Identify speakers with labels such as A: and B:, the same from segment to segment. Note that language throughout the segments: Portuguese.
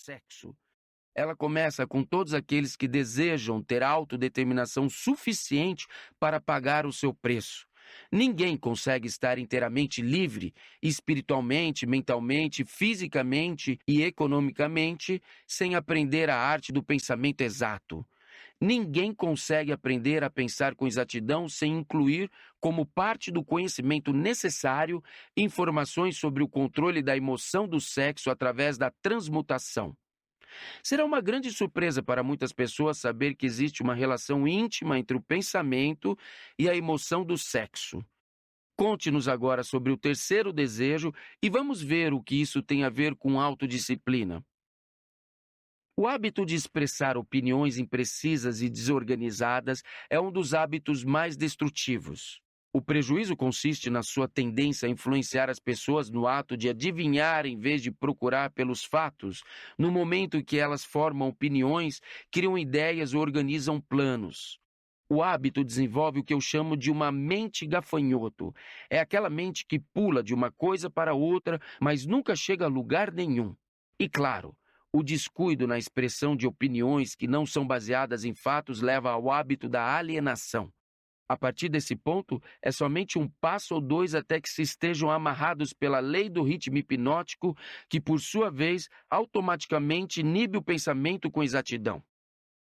A: sexo. Ela começa com todos aqueles que desejam ter autodeterminação suficiente para pagar o seu preço. Ninguém consegue estar inteiramente livre, espiritualmente, mentalmente, fisicamente e economicamente, sem aprender a arte do pensamento exato. Ninguém consegue aprender a pensar com exatidão sem incluir, como parte do conhecimento necessário, informações sobre o controle da emoção do sexo através da transmutação. Será uma grande surpresa para muitas pessoas saber que existe uma relação íntima entre o pensamento e a emoção do sexo. Conte-nos agora sobre o terceiro desejo e vamos ver o que isso tem a ver com autodisciplina. O hábito de expressar opiniões imprecisas e desorganizadas é um dos hábitos mais destrutivos. O prejuízo consiste na sua tendência a influenciar as pessoas no ato de adivinhar em vez de procurar pelos fatos, no momento em que elas formam opiniões, criam ideias ou organizam planos. O hábito desenvolve o que eu chamo de uma mente gafanhoto. É aquela mente que pula de uma coisa para outra, mas nunca chega a lugar nenhum. E claro, o descuido na expressão de opiniões que não são baseadas em fatos leva ao hábito da alienação. A partir desse ponto, é somente um passo ou dois até que se estejam amarrados pela lei do ritmo hipnótico, que, por sua vez, automaticamente inibe o pensamento com exatidão.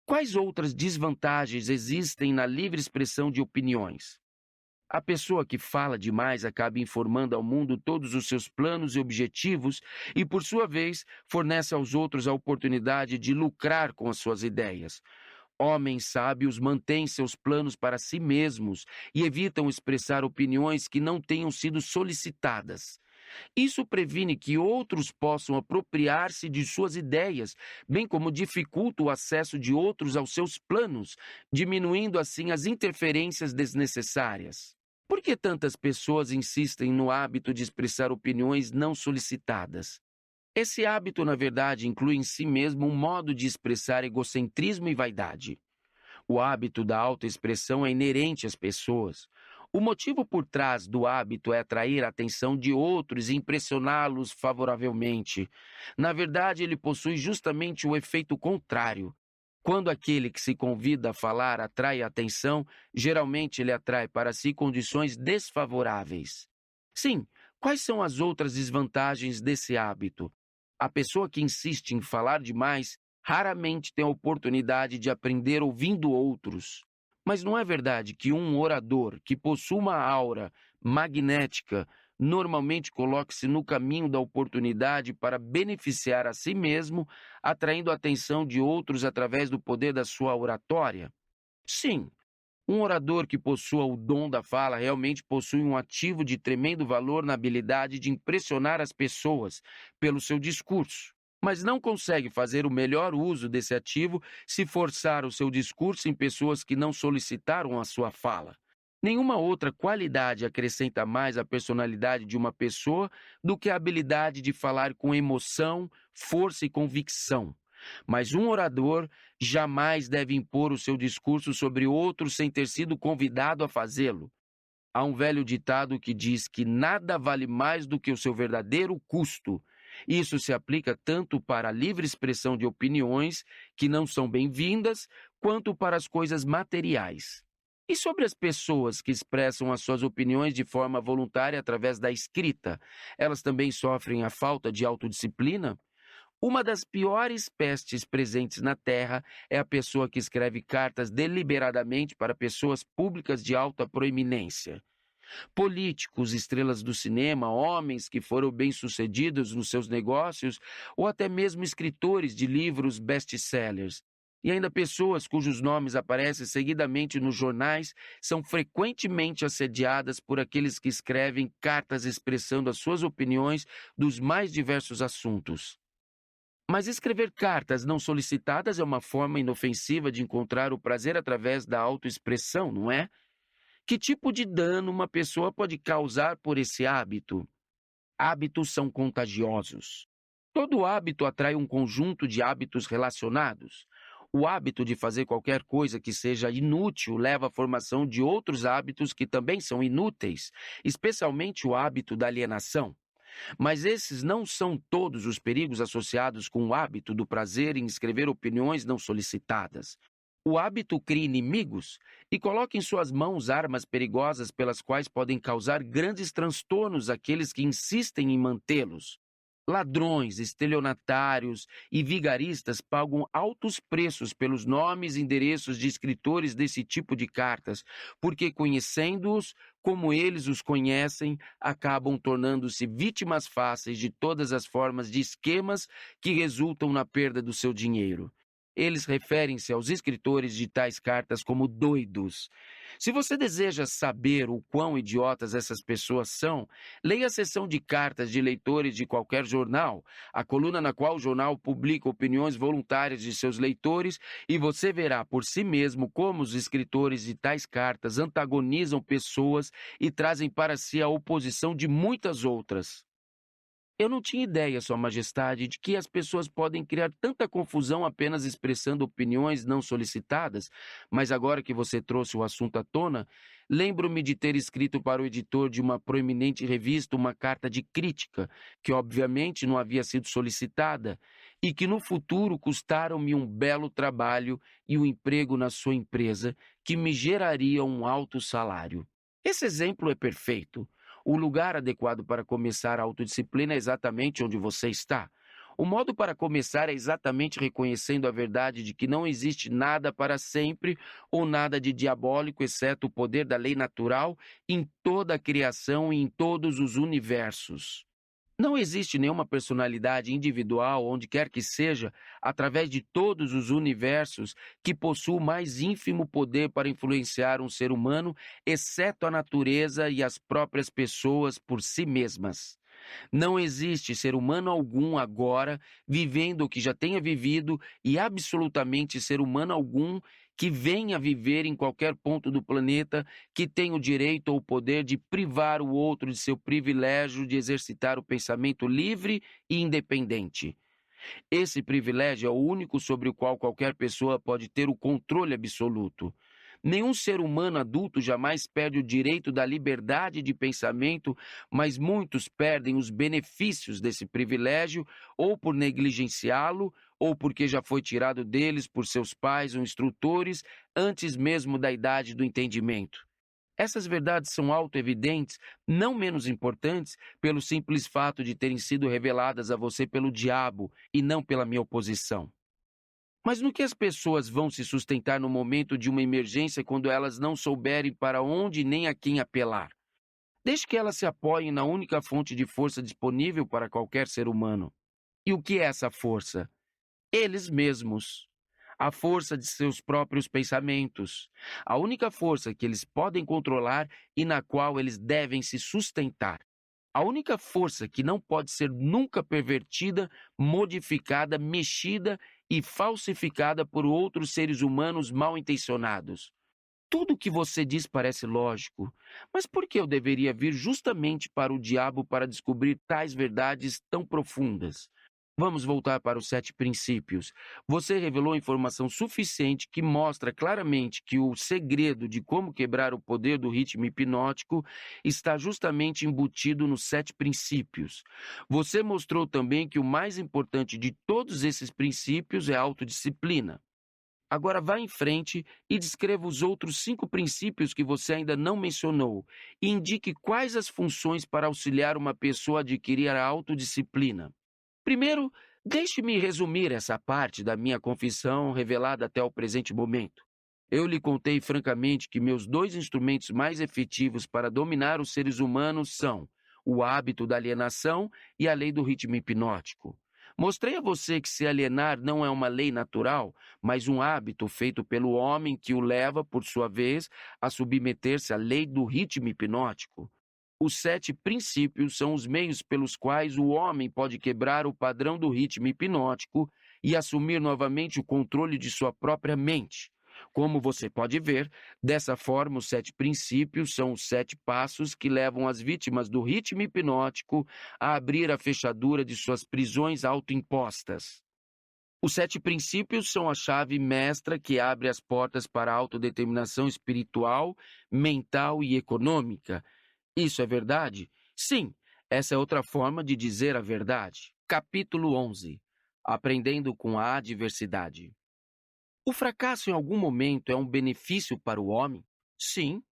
A: Quais outras desvantagens existem na livre expressão de opiniões? A pessoa que fala demais acaba informando ao mundo todos os seus planos e objetivos e, por sua vez, fornece aos outros a oportunidade de lucrar com as suas ideias. Homens sábios mantêm seus planos para si mesmos e evitam expressar opiniões que não tenham sido solicitadas. Isso previne que outros possam apropriar-se de suas ideias, bem como dificulta o acesso de outros aos seus planos, diminuindo assim as interferências desnecessárias. Por que tantas pessoas insistem no hábito de expressar opiniões não solicitadas? Esse hábito, na verdade, inclui em si mesmo um modo de expressar egocentrismo e vaidade. O hábito da autoexpressão é inerente às pessoas. O motivo por trás do hábito é atrair a atenção de outros e impressioná-los favoravelmente. Na verdade, ele possui justamente o efeito contrário. Quando aquele que se convida a falar atrai a atenção, geralmente ele atrai para si condições desfavoráveis. Sim, quais são as outras desvantagens desse hábito? A pessoa que insiste em falar demais raramente tem a oportunidade de aprender ouvindo outros. Mas não é verdade que um orador que possui uma aura magnética normalmente coloque-se no caminho da oportunidade para beneficiar a si mesmo, atraindo a atenção de outros através do poder da sua oratória? Sim. Um orador que possua o dom da fala realmente possui um ativo de tremendo valor na habilidade de impressionar as pessoas pelo seu discurso, mas não consegue fazer o melhor uso desse ativo se forçar o seu discurso em pessoas que não solicitaram a sua fala. Nenhuma outra qualidade acrescenta mais à personalidade de uma pessoa do que a habilidade de falar com emoção, força e convicção. Mas um orador jamais deve impor o seu discurso sobre outro sem ter sido convidado a fazê-lo. Há um velho ditado que diz que nada vale mais do que o seu verdadeiro custo. Isso se aplica tanto para a livre expressão de opiniões, que não são bem-vindas, quanto para as coisas materiais. E sobre as pessoas que expressam as suas opiniões de forma voluntária através da escrita, elas também sofrem a falta de autodisciplina? Uma das piores pestes presentes na Terra é a pessoa que escreve cartas deliberadamente para pessoas públicas de alta proeminência. Políticos, estrelas do cinema, homens que foram bem-sucedidos nos seus negócios ou até mesmo escritores de livros best-sellers. E ainda pessoas cujos nomes aparecem seguidamente nos jornais são frequentemente assediadas por aqueles que escrevem cartas expressando as suas opiniões dos mais diversos assuntos. Mas escrever cartas não solicitadas é uma forma inofensiva de encontrar o prazer através da autoexpressão, não é? Que tipo de dano uma pessoa pode causar por esse hábito? Hábitos são contagiosos. Todo hábito atrai um conjunto de hábitos relacionados. O hábito de fazer qualquer coisa que seja inútil leva à formação de outros hábitos que também são inúteis, especialmente o hábito da alienação. Mas esses não são todos os perigos associados com o hábito do prazer em escrever opiniões não solicitadas. O hábito cria inimigos e coloca em suas mãos armas perigosas pelas quais podem causar grandes transtornos àqueles que insistem em mantê-los. Ladrões, estelionatários e vigaristas pagam altos preços pelos nomes e endereços de escritores desse tipo de cartas, porque, conhecendo-os como eles os conhecem, acabam tornando-se vítimas fáceis de todas as formas de esquemas que resultam na perda do seu dinheiro. Eles referem-se aos escritores de tais cartas como doidos. Se você deseja saber o quão idiotas essas pessoas são, leia a seção de cartas de leitores de qualquer jornal, a coluna na qual o jornal publica opiniões voluntárias de seus leitores, e você verá por si mesmo como os escritores de tais cartas antagonizam pessoas e trazem para si a oposição de muitas outras. Eu não tinha ideia, Sua Majestade, de que as pessoas podem criar tanta confusão apenas expressando opiniões não solicitadas, mas agora que você trouxe o assunto à tona, lembro-me de ter escrito para o editor de uma proeminente revista uma carta de crítica, que obviamente não havia sido solicitada, e que no futuro custaram-me um belo trabalho e um emprego na sua empresa, que me geraria um alto salário. Esse exemplo é perfeito. O lugar adequado para começar a autodisciplina é exatamente onde você está. O modo para começar é exatamente reconhecendo a verdade de que não existe nada para sempre ou nada de diabólico, exceto o poder da lei natural em toda a criação e em todos os universos. Não existe nenhuma personalidade individual, onde quer que seja, através de todos os universos, que possua o mais ínfimo poder para influenciar um ser humano, exceto a natureza e as próprias pessoas por si mesmas. Não existe ser humano algum agora vivendo o que já tenha vivido e absolutamente ser humano algum que venha viver em qualquer ponto do planeta que tenha o direito ou o poder de privar o outro de seu privilégio de exercitar o pensamento livre e independente. Esse privilégio é o único sobre o qual qualquer pessoa pode ter o controle absoluto. Nenhum ser humano adulto jamais perde o direito da liberdade de pensamento, mas muitos perdem os benefícios desse privilégio ou por negligenciá-lo, ou porque já foi tirado deles por seus pais ou instrutores antes mesmo da idade do entendimento. Essas verdades são autoevidentes, não menos importantes, pelo simples fato de terem sido reveladas a você pelo diabo e não pela minha oposição. Mas no que as pessoas vão se sustentar no momento de uma emergência quando elas não souberem para onde nem a quem apelar? Deixe que elas se apoiem na única fonte de força disponível para qualquer ser humano. E o que é essa força? Eles mesmos. A força de seus próprios pensamentos. A única força que eles podem controlar e na qual eles devem se sustentar. A única força que não pode ser nunca pervertida, modificada, mexida e falsificada por outros seres humanos mal intencionados. Tudo o que você diz parece lógico, mas por que eu deveria vir justamente para o diabo para descobrir tais verdades tão profundas? Vamos voltar para os 7 princípios. Você revelou informação suficiente que mostra claramente que o segredo de como quebrar o poder do ritmo hipnótico está justamente embutido nos 7 princípios. Você mostrou também que o mais importante de todos esses princípios é a autodisciplina. Agora vá em frente e descreva os outros 5 princípios que você ainda não mencionou e indique quais as funções para auxiliar uma pessoa a adquirir a autodisciplina. Primeiro, deixe-me resumir essa parte da minha confissão revelada até o presente momento. Eu lhe contei francamente que meus 2 instrumentos mais efetivos para dominar os seres humanos são o hábito da alienação e a lei do ritmo hipnótico. Mostrei a você que se alienar não é uma lei natural, mas um hábito feito pelo homem que o leva, por sua vez, a submeter-se à lei do ritmo hipnótico. Os 7 princípios são os meios pelos quais o homem pode quebrar o padrão do ritmo hipnótico e assumir novamente o controle de sua própria mente. Como você pode ver, dessa forma, os 7 princípios são os 7 passos que levam as vítimas do ritmo hipnótico a abrir a fechadura de suas prisões autoimpostas. Os 7 princípios são a chave mestra que abre as portas para a autodeterminação espiritual, mental e econômica. Isso é verdade? Sim, Essa é outra forma de dizer a verdade. Capítulo 11. Aprendendo com a adversidade. O fracasso em algum momento é um benefício para o homem? Sim.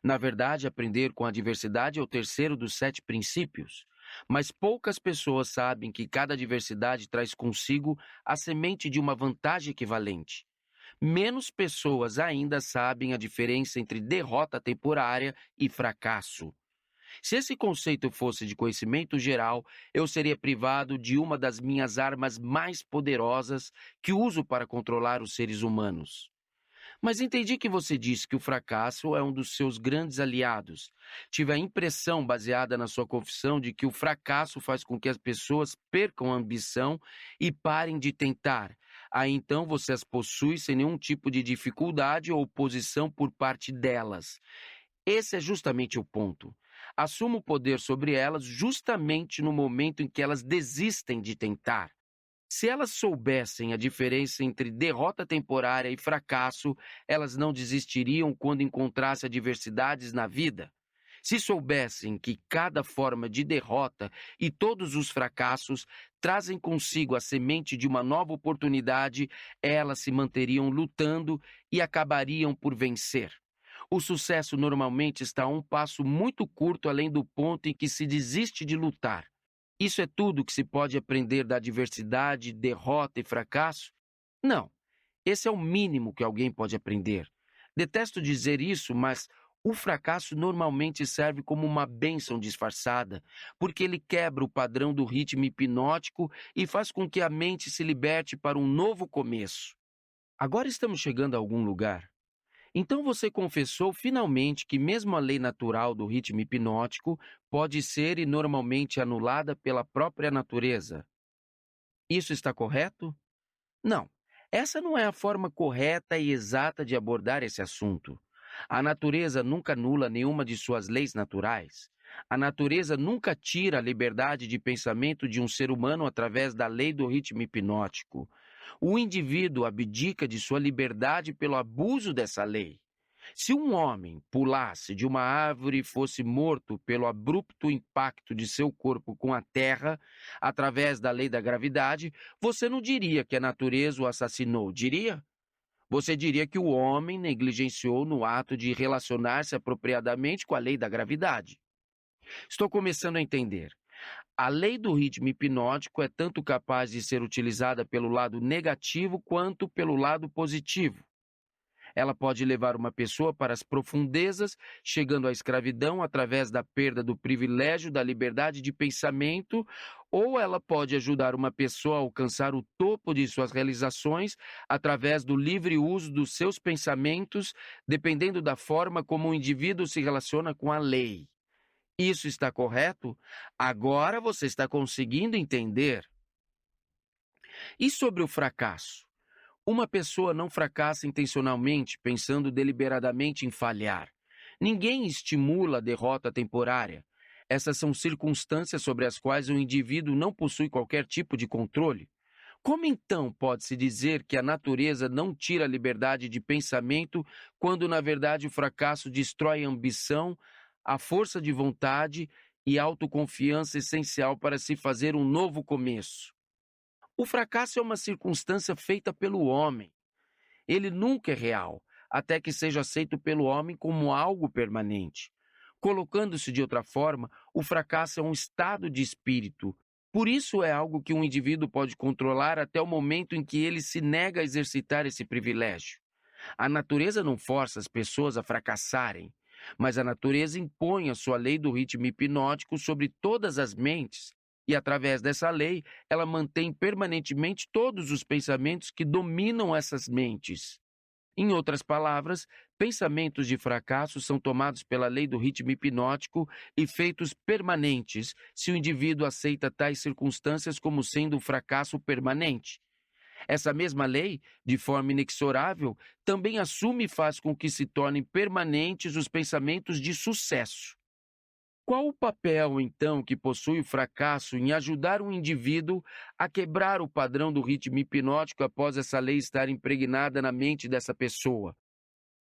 A: Na verdade, aprender com a adversidade é o terceiro dos 7 princípios. Mas poucas pessoas sabem que cada adversidade traz consigo a semente de uma vantagem equivalente. Menos pessoas ainda sabem a diferença entre derrota temporária e fracasso. Se esse conceito fosse de conhecimento geral, eu seria privado de uma das minhas armas mais poderosas que uso para controlar os seres humanos. Mas entendi que você disse que o fracasso é um dos seus grandes aliados. Tive a impressão, baseada na sua confissão, de que o fracasso faz com que as pessoas percam a ambição e parem de tentar. Aí então você as possui sem nenhum tipo de dificuldade ou oposição por parte delas. Esse é justamente o ponto. Assumo o poder sobre elas justamente no momento em que elas desistem de tentar. Se elas soubessem a diferença entre derrota temporária e fracasso, elas não desistiriam quando encontrassem adversidades na vida. Se soubessem que cada forma de derrota e todos os fracassos trazem consigo a semente de uma nova oportunidade, elas se manteriam lutando e acabariam por vencer. O sucesso normalmente está a um passo muito curto além do ponto em que se desiste de lutar. Isso é tudo que se pode aprender da adversidade, derrota e fracasso? Não. Esse é o mínimo que alguém pode aprender. Detesto dizer isso, mas o fracasso normalmente serve como uma bênção disfarçada, porque ele quebra o padrão do ritmo hipnótico e faz com que a mente se liberte para um novo começo. Agora estamos chegando a algum lugar. Então você confessou finalmente que mesmo a lei natural do ritmo hipnótico pode ser e normalmente anulada pela própria natureza. Isso está correto? Não. Essa não é a forma correta e exata de abordar esse assunto. A natureza nunca anula nenhuma de suas leis naturais. A natureza nunca tira a liberdade de pensamento de um ser humano através da lei do ritmo hipnótico. O indivíduo abdica de sua liberdade pelo abuso dessa lei. Se um homem pulasse de uma árvore e fosse morto pelo abrupto impacto de seu corpo com a terra, através da lei da gravidade, você não diria que a natureza o assassinou, diria? Você diria que o homem negligenciou no ato de relacionar-se apropriadamente com a lei da gravidade. Estou começando a entender. A lei do ritmo hipnótico é tanto capaz de ser utilizada pelo lado negativo quanto pelo lado positivo. Ela pode levar uma pessoa para as profundezas, chegando à escravidão através da perda do privilégio da liberdade de pensamento, ou ela pode ajudar uma pessoa a alcançar o topo de suas realizações através do livre uso dos seus pensamentos, dependendo da forma como o indivíduo se relaciona com a lei. Isso está correto? Agora você está conseguindo entender. E sobre o fracasso? Uma pessoa não fracassa intencionalmente, pensando deliberadamente em falhar. Ninguém estimula a derrota temporária. Essas são circunstâncias sobre as quais o indivíduo não possui qualquer tipo de controle. Como então pode-se dizer que a natureza não tira a liberdade de pensamento, quando na verdade o fracasso destrói a ambição, a força de vontade e a autoconfiança essencial para se fazer um novo começo? O fracasso é uma circunstância feita pelo homem. Ele nunca é real, até que seja aceito pelo homem como algo permanente. Colocando-se de outra forma, o fracasso é um estado de espírito. Por isso é algo que um indivíduo pode controlar até o momento em que ele se nega a exercitar esse privilégio. A natureza não força as pessoas a fracassarem, mas a natureza impõe a sua lei do ritmo hipnótico sobre todas as mentes, e através dessa lei, ela mantém permanentemente todos os pensamentos que dominam essas mentes. Em outras palavras, pensamentos de fracasso são tomados pela lei do ritmo hipnótico e feitos permanentes, se o indivíduo aceita tais circunstâncias como sendo um fracasso permanente. Essa mesma lei, de forma inexorável, também assume e faz com que se tornem permanentes os pensamentos de sucesso. Qual o papel, então, que possui o fracasso em ajudar um indivíduo a quebrar o padrão do ritmo hipnótico após essa lei estar impregnada na mente dessa pessoa?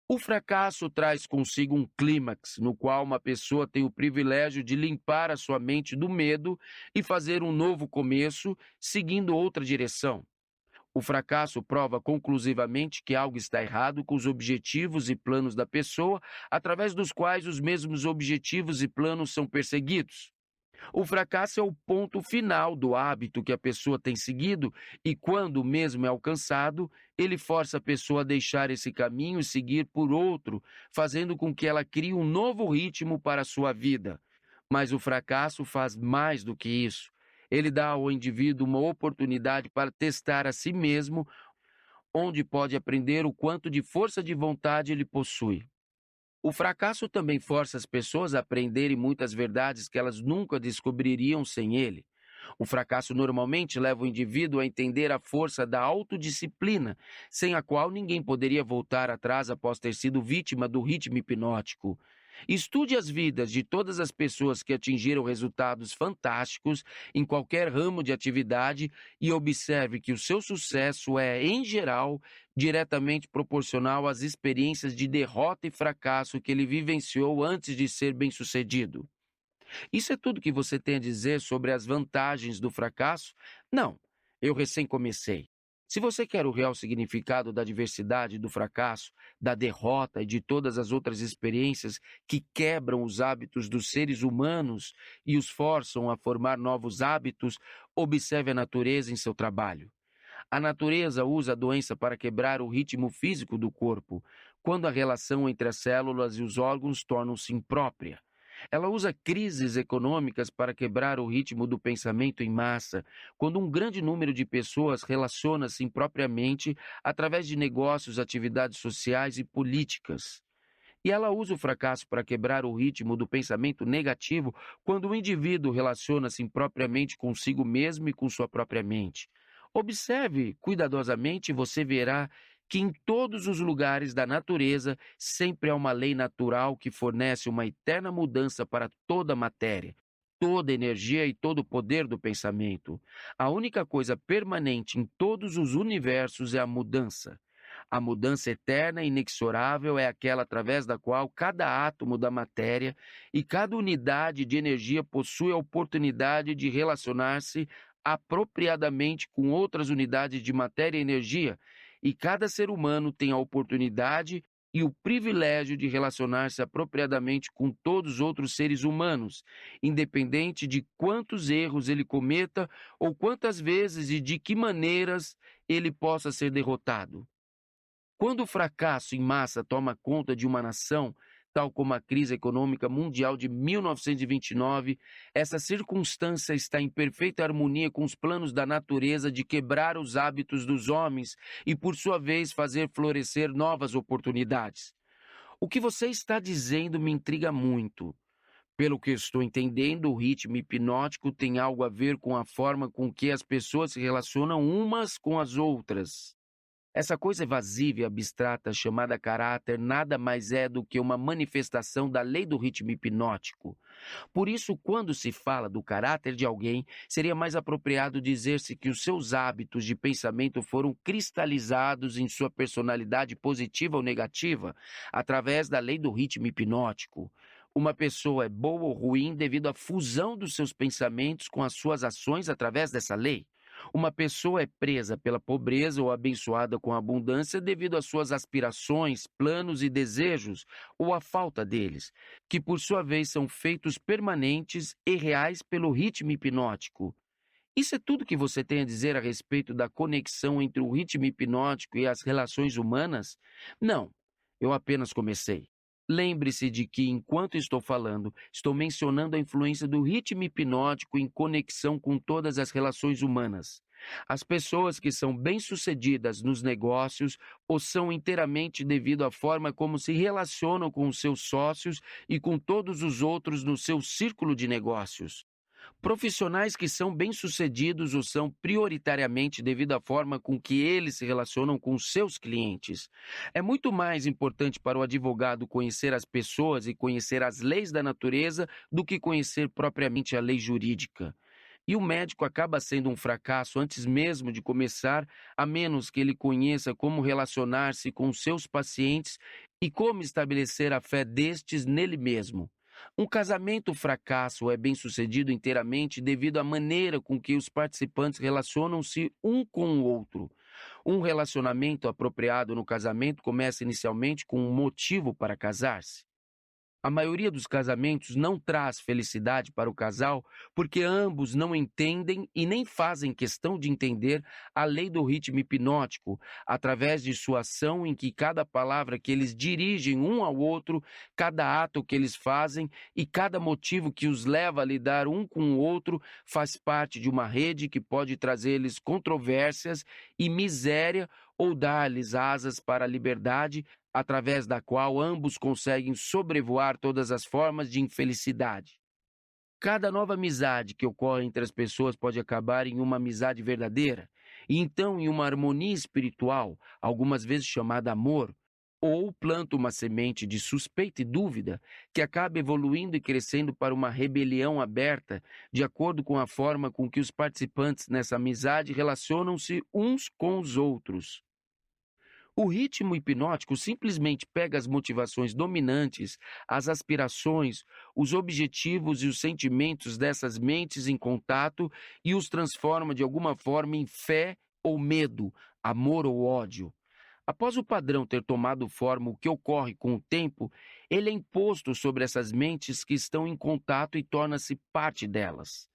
A: O fracasso traz consigo um clímax, no qual uma pessoa tem o privilégio de limpar a sua mente do medo e fazer um novo começo, seguindo outra direção. O fracasso prova conclusivamente que algo está errado com os objetivos e planos da pessoa, através dos quais os mesmos objetivos e planos são perseguidos. O fracasso é o ponto final do hábito que a pessoa tem seguido e, quando o mesmo é alcançado, ele força a pessoa a deixar esse caminho e seguir por outro, fazendo com que ela crie um novo ritmo para a sua vida. Mas o fracasso faz mais do que isso. Ele dá ao indivíduo uma oportunidade para testar a si mesmo, onde pode aprender o quanto de força de vontade ele possui. O fracasso também força as pessoas a aprenderem muitas verdades que elas nunca descobririam sem ele. O fracasso normalmente leva o indivíduo a entender a força da autodisciplina, sem a qual ninguém poderia voltar atrás após ter sido vítima do ritmo hipnótico. Estude as vidas de todas as pessoas que atingiram resultados fantásticos em qualquer ramo de atividade e observe que o seu sucesso é, em geral, diretamente proporcional às experiências de derrota e fracasso que ele vivenciou antes de ser bem-sucedido. Isso é tudo que você tem a dizer sobre as vantagens do fracasso? Não, eu recém comecei. Se você quer o real significado da diversidade, do fracasso, da derrota e de todas as outras experiências que quebram os hábitos dos seres humanos e os forçam a formar novos hábitos, observe a natureza em seu trabalho. A natureza usa a doença para quebrar o ritmo físico do corpo, quando a relação entre as células e os órgãos torna-se imprópria. Ela usa crises econômicas para quebrar o ritmo do pensamento em massa, quando um grande número de pessoas relaciona-se impropriamente através de negócios, atividades sociais e políticas. E ela usa o fracasso para quebrar o ritmo do pensamento negativo quando o indivíduo relaciona-se impropriamente consigo mesmo e com sua própria mente. Observe cuidadosamente e você verá que em todos os lugares da natureza sempre há uma lei natural que fornece uma eterna mudança para toda a matéria, toda a energia e todo o poder do pensamento. A única coisa permanente em todos os universos é a mudança. A mudança eterna e inexorável é aquela através da qual cada átomo da matéria e cada unidade de energia possui a oportunidade de relacionar-se apropriadamente com outras unidades de matéria e energia, e cada ser humano tem a oportunidade e o privilégio de relacionar-se apropriadamente com todos os outros seres humanos, independente de quantos erros ele cometa ou quantas vezes e de que maneiras ele possa ser derrotado. Quando o fracasso em massa toma conta de uma nação, tal como a crise econômica mundial de 1929, essa circunstância está em perfeita harmonia com os planos da natureza de quebrar os hábitos dos homens e, por sua vez, fazer florescer novas oportunidades. O que você está dizendo me intriga muito. Pelo que eu estou entendendo, o ritmo hipnótico tem algo a ver com a forma com que as pessoas se relacionam umas com as outras. Essa coisa evasiva e abstrata chamada caráter nada mais é do que uma manifestação da lei do ritmo hipnótico. Por isso, quando se fala do caráter de alguém, seria mais apropriado dizer-se que os seus hábitos de pensamento foram cristalizados em sua personalidade positiva ou negativa, através da lei do ritmo hipnótico. Uma pessoa é boa ou ruim devido à fusão dos seus pensamentos com as suas ações através dessa lei. Uma pessoa é presa pela pobreza ou abençoada com a abundância devido às suas aspirações, planos e desejos, ou à falta deles, que por sua vez são feitos permanentes e reais pelo ritmo hipnótico. Isso é tudo que você tem a dizer a respeito da conexão entre o ritmo hipnótico e as relações humanas? Não, eu apenas comecei. Lembre-se de que, enquanto estou falando, estou mencionando a influência do ritmo hipnótico em conexão com todas as relações humanas. As pessoas que são bem-sucedidas nos negócios ou são inteiramente devido à forma como se relacionam com os seus sócios e com todos os outros no seu círculo de negócios. Profissionais que são bem-sucedidos o são prioritariamente devido à forma com que eles se relacionam com seus clientes. É muito mais importante para o advogado conhecer as pessoas e conhecer as leis da natureza do que conhecer propriamente a lei jurídica. E o médico acaba sendo um fracasso antes mesmo de começar, a menos que ele conheça como relacionar-se com seus pacientes e como estabelecer a fé destes nele mesmo. Um casamento fracasso é bem-sucedido inteiramente devido à maneira com que os participantes relacionam-se um com o outro. Um relacionamento apropriado no casamento começa inicialmente com um motivo para casar-se. A maioria dos casamentos não traz felicidade para o casal porque ambos não entendem e nem fazem questão de entender a lei do ritmo hipnótico, através de sua ação em que cada palavra que eles dirigem um ao outro, cada ato que eles fazem e cada motivo que os leva a lidar um com o outro faz parte de uma rede que pode trazer-lhes controvérsias e miséria ou dar-lhes asas para a liberdade, através da qual ambos conseguem sobrevoar todas as formas de infelicidade. Cada nova amizade que ocorre entre as pessoas pode acabar em uma amizade verdadeira, e então em uma harmonia espiritual, algumas vezes chamada amor, ou planta uma semente de suspeita e dúvida que acaba evoluindo e crescendo para uma rebelião aberta, de acordo com a forma com que os participantes nessa amizade relacionam-se uns com os outros. O ritmo hipnótico simplesmente pega as motivações dominantes, as aspirações, os objetivos e os sentimentos dessas mentes em contato e os transforma de alguma forma em fé ou medo, amor ou ódio. Após o padrão ter tomado forma, o que ocorre com o tempo, ele é imposto sobre essas mentes que estão em contato e torna-se parte delas.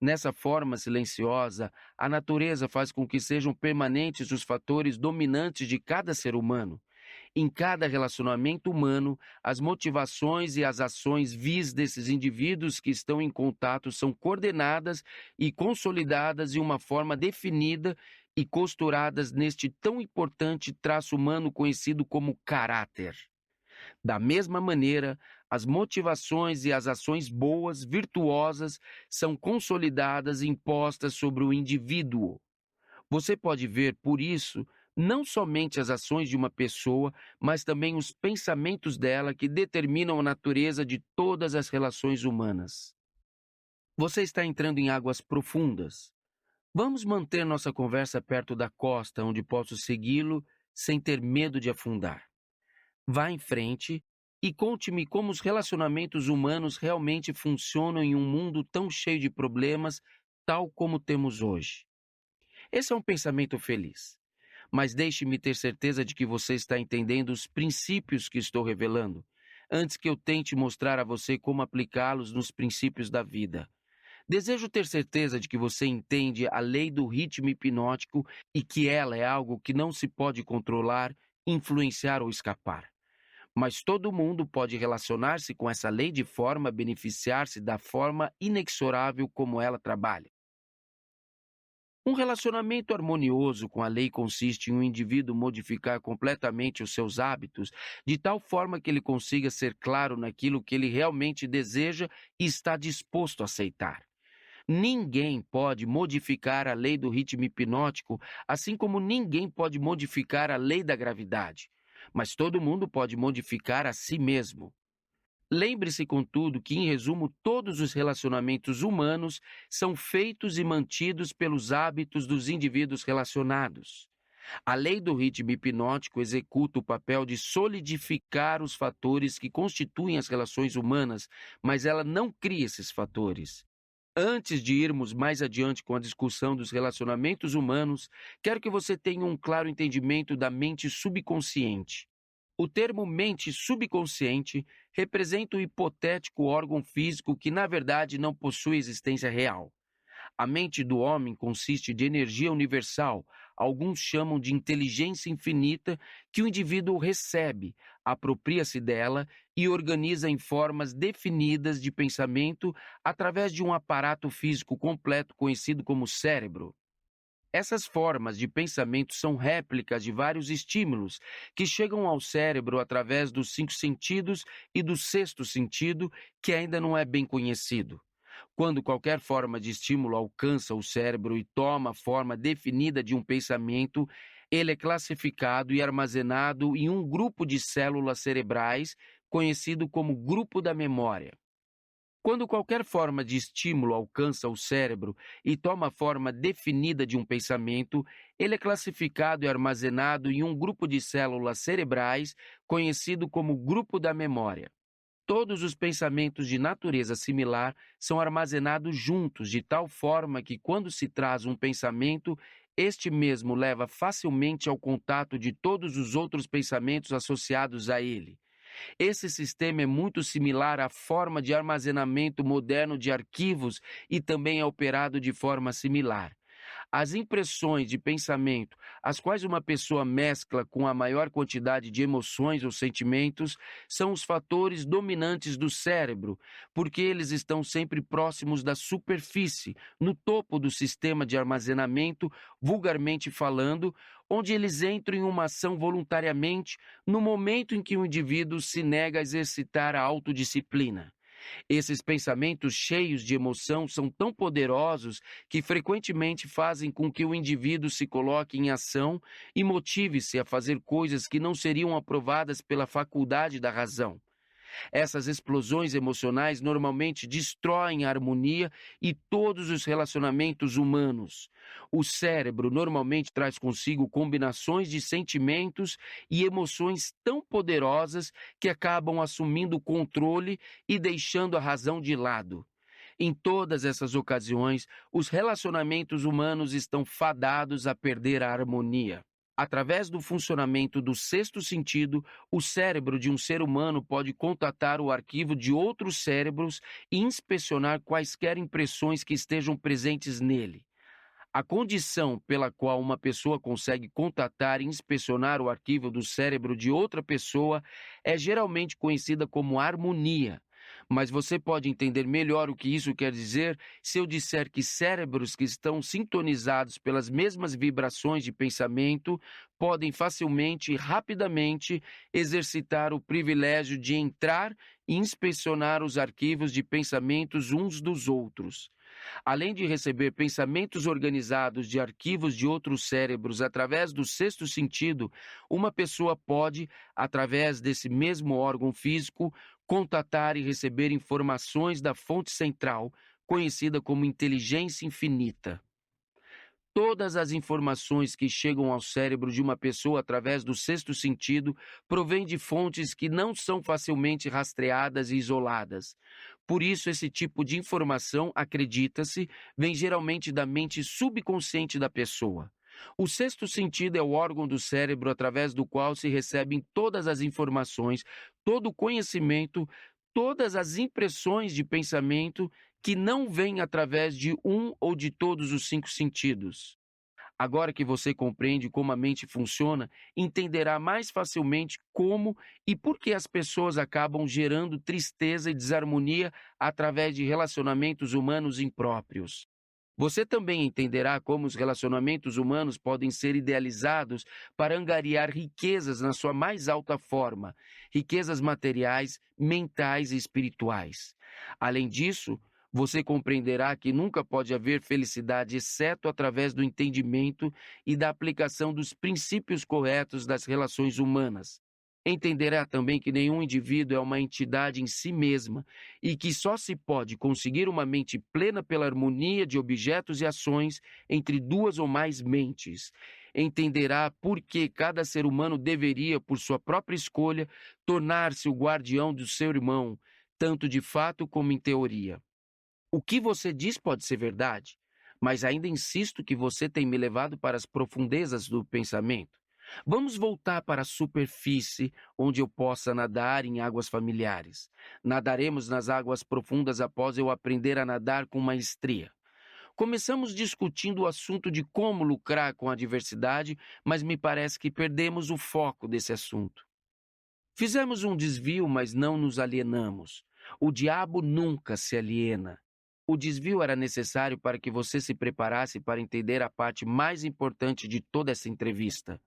A: Nessa forma silenciosa, a natureza faz com que sejam permanentes os fatores dominantes de cada ser humano. Em cada relacionamento humano, as motivações e as ações vis desses indivíduos que estão em contato são coordenadas e consolidadas em uma forma definida e costuradas neste tão importante traço humano conhecido como caráter. Da mesma maneira, as motivações e as ações boas, virtuosas, são consolidadas e impostas sobre o indivíduo. Você pode ver, por isso, não somente as ações de uma pessoa, mas também os pensamentos dela que determinam a natureza de todas as relações humanas. Você está entrando em águas profundas. Vamos manter nossa conversa perto da costa, onde posso segui-lo sem ter medo de afundar. Vá em frente e conte-me como os relacionamentos humanos realmente funcionam em um mundo tão cheio de problemas, tal como temos hoje. Esse é um pensamento feliz. Mas deixe-me ter certeza de que você está entendendo os princípios que estou revelando, antes que eu tente mostrar a você como aplicá-los nos princípios da vida. Desejo ter certeza de que você entende a lei do ritmo hipnótico e que ela é algo que não se pode controlar, influenciar ou escapar. Mas todo mundo pode relacionar-se com essa lei de forma a beneficiar-se da forma inexorável como ela trabalha. Um relacionamento harmonioso com a lei consiste em um indivíduo modificar completamente os seus hábitos, de tal forma que ele consiga ser claro naquilo que ele realmente deseja e está disposto a aceitar. Ninguém pode modificar a lei do ritmo hipnótico, assim como ninguém pode modificar a lei da gravidade. Mas todo mundo pode modificar a si mesmo. Lembre-se, contudo, que, em resumo, todos os relacionamentos humanos são feitos e mantidos pelos hábitos dos indivíduos relacionados. A lei do ritmo hipnótico executa o papel de solidificar os fatores que constituem as relações humanas, mas ela não cria esses fatores. Antes de irmos mais adiante com a discussão dos relacionamentos humanos, quero que você tenha um claro entendimento da mente subconsciente. O termo mente subconsciente representa o hipotético órgão físico que, na verdade, não possui existência real. A mente do homem consiste de energia universal, alguns chamam de inteligência infinita, que o indivíduo recebe, apropria-se dela e organiza em formas definidas de pensamento através de um aparato físico completo conhecido como cérebro. Essas formas de pensamento são réplicas de vários estímulos que chegam ao cérebro através dos 5 sentidos e do sexto sentido, que ainda não é bem conhecido. Quando qualquer forma de estímulo alcança o cérebro e toma a forma definida de um pensamento, ele é classificado e armazenado em um grupo de células cerebrais, conhecido como grupo da memória. Quando qualquer forma de estímulo alcança o cérebro e toma a forma definida de um pensamento, ele é classificado e armazenado em um grupo de células cerebrais conhecido como grupo da memória. Todos os pensamentos de natureza similar são armazenados juntos, de tal forma que, quando se traz um pensamento, este mesmo leva facilmente ao contato de todos os outros pensamentos associados a ele. Esse sistema é muito similar à forma de armazenamento moderno de arquivos e também é operado de forma similar. As impressões de pensamento, as quais uma pessoa mescla com a maior quantidade de emoções ou sentimentos, são os fatores dominantes do cérebro, porque eles estão sempre próximos da superfície, no topo do sistema de armazenamento, vulgarmente falando, onde eles entram em uma ação voluntariamente no momento em que o indivíduo se nega a exercitar a autodisciplina. Esses pensamentos cheios de emoção são tão poderosos que frequentemente fazem com que o indivíduo se coloque em ação e motive-se a fazer coisas que não seriam aprovadas pela faculdade da razão. Essas explosões emocionais normalmente destroem a harmonia e todos os relacionamentos humanos. O cérebro normalmente traz consigo combinações de sentimentos e emoções tão poderosas que acabam assumindo o controle e deixando a razão de lado. Em todas essas ocasiões, os relacionamentos humanos estão fadados a perder a harmonia. Através do funcionamento do sexto sentido, o cérebro de um ser humano pode contatar o arquivo de outros cérebros e inspecionar quaisquer impressões que estejam presentes nele. A condição pela qual uma pessoa consegue contatar e inspecionar o arquivo do cérebro de outra pessoa é geralmente conhecida como harmonia. Mas você pode entender melhor o que isso quer dizer se eu disser que cérebros que estão sintonizados pelas mesmas vibrações de pensamento podem facilmente e rapidamente exercitar o privilégio de entrar e inspecionar os arquivos de pensamentos uns dos outros. Além de receber pensamentos organizados de arquivos de outros cérebros através do sexto sentido, uma pessoa pode, através desse mesmo órgão físico, contatar e receber informações da fonte central, conhecida como inteligência infinita. Todas as informações que chegam ao cérebro de uma pessoa através do sexto sentido provêm de fontes que não são facilmente rastreadas e isoladas. Por isso, esse tipo de informação, acredita-se, vem geralmente da mente subconsciente da pessoa. O sexto sentido é o órgão do cérebro através do qual se recebem todas as informações, todo o conhecimento, todas as impressões de pensamento que não vêm através de um ou de todos os cinco sentidos. Agora que você compreende como a mente funciona, entenderá mais facilmente como e por que as pessoas acabam gerando tristeza e desarmonia através de relacionamentos humanos impróprios. Você também entenderá como os relacionamentos humanos podem ser idealizados para angariar riquezas na sua mais alta forma, riquezas materiais, mentais e espirituais. Além disso, você compreenderá que nunca pode haver felicidade exceto através do entendimento e da aplicação dos princípios corretos das relações humanas. Entenderá também que nenhum indivíduo é uma entidade em si mesma e que só se pode conseguir uma mente plena pela harmonia de objetos e ações entre duas ou mais mentes. Entenderá por que cada ser humano deveria, por sua própria escolha, tornar-se o guardião do seu irmão, tanto de fato como em teoria. O que você diz pode ser verdade, mas ainda insisto que você tem me levado para as profundezas do pensamento. Vamos voltar para a superfície, onde eu possa nadar em águas familiares. Nadaremos nas águas profundas após eu aprender a nadar com maestria. Começamos discutindo o assunto de como lucrar com a diversidade, mas me parece que perdemos o foco desse assunto. Fizemos um desvio, mas não nos alienamos. O diabo nunca se aliena. O desvio era necessário para que você se preparasse para entender a parte mais importante de toda essa entrevista.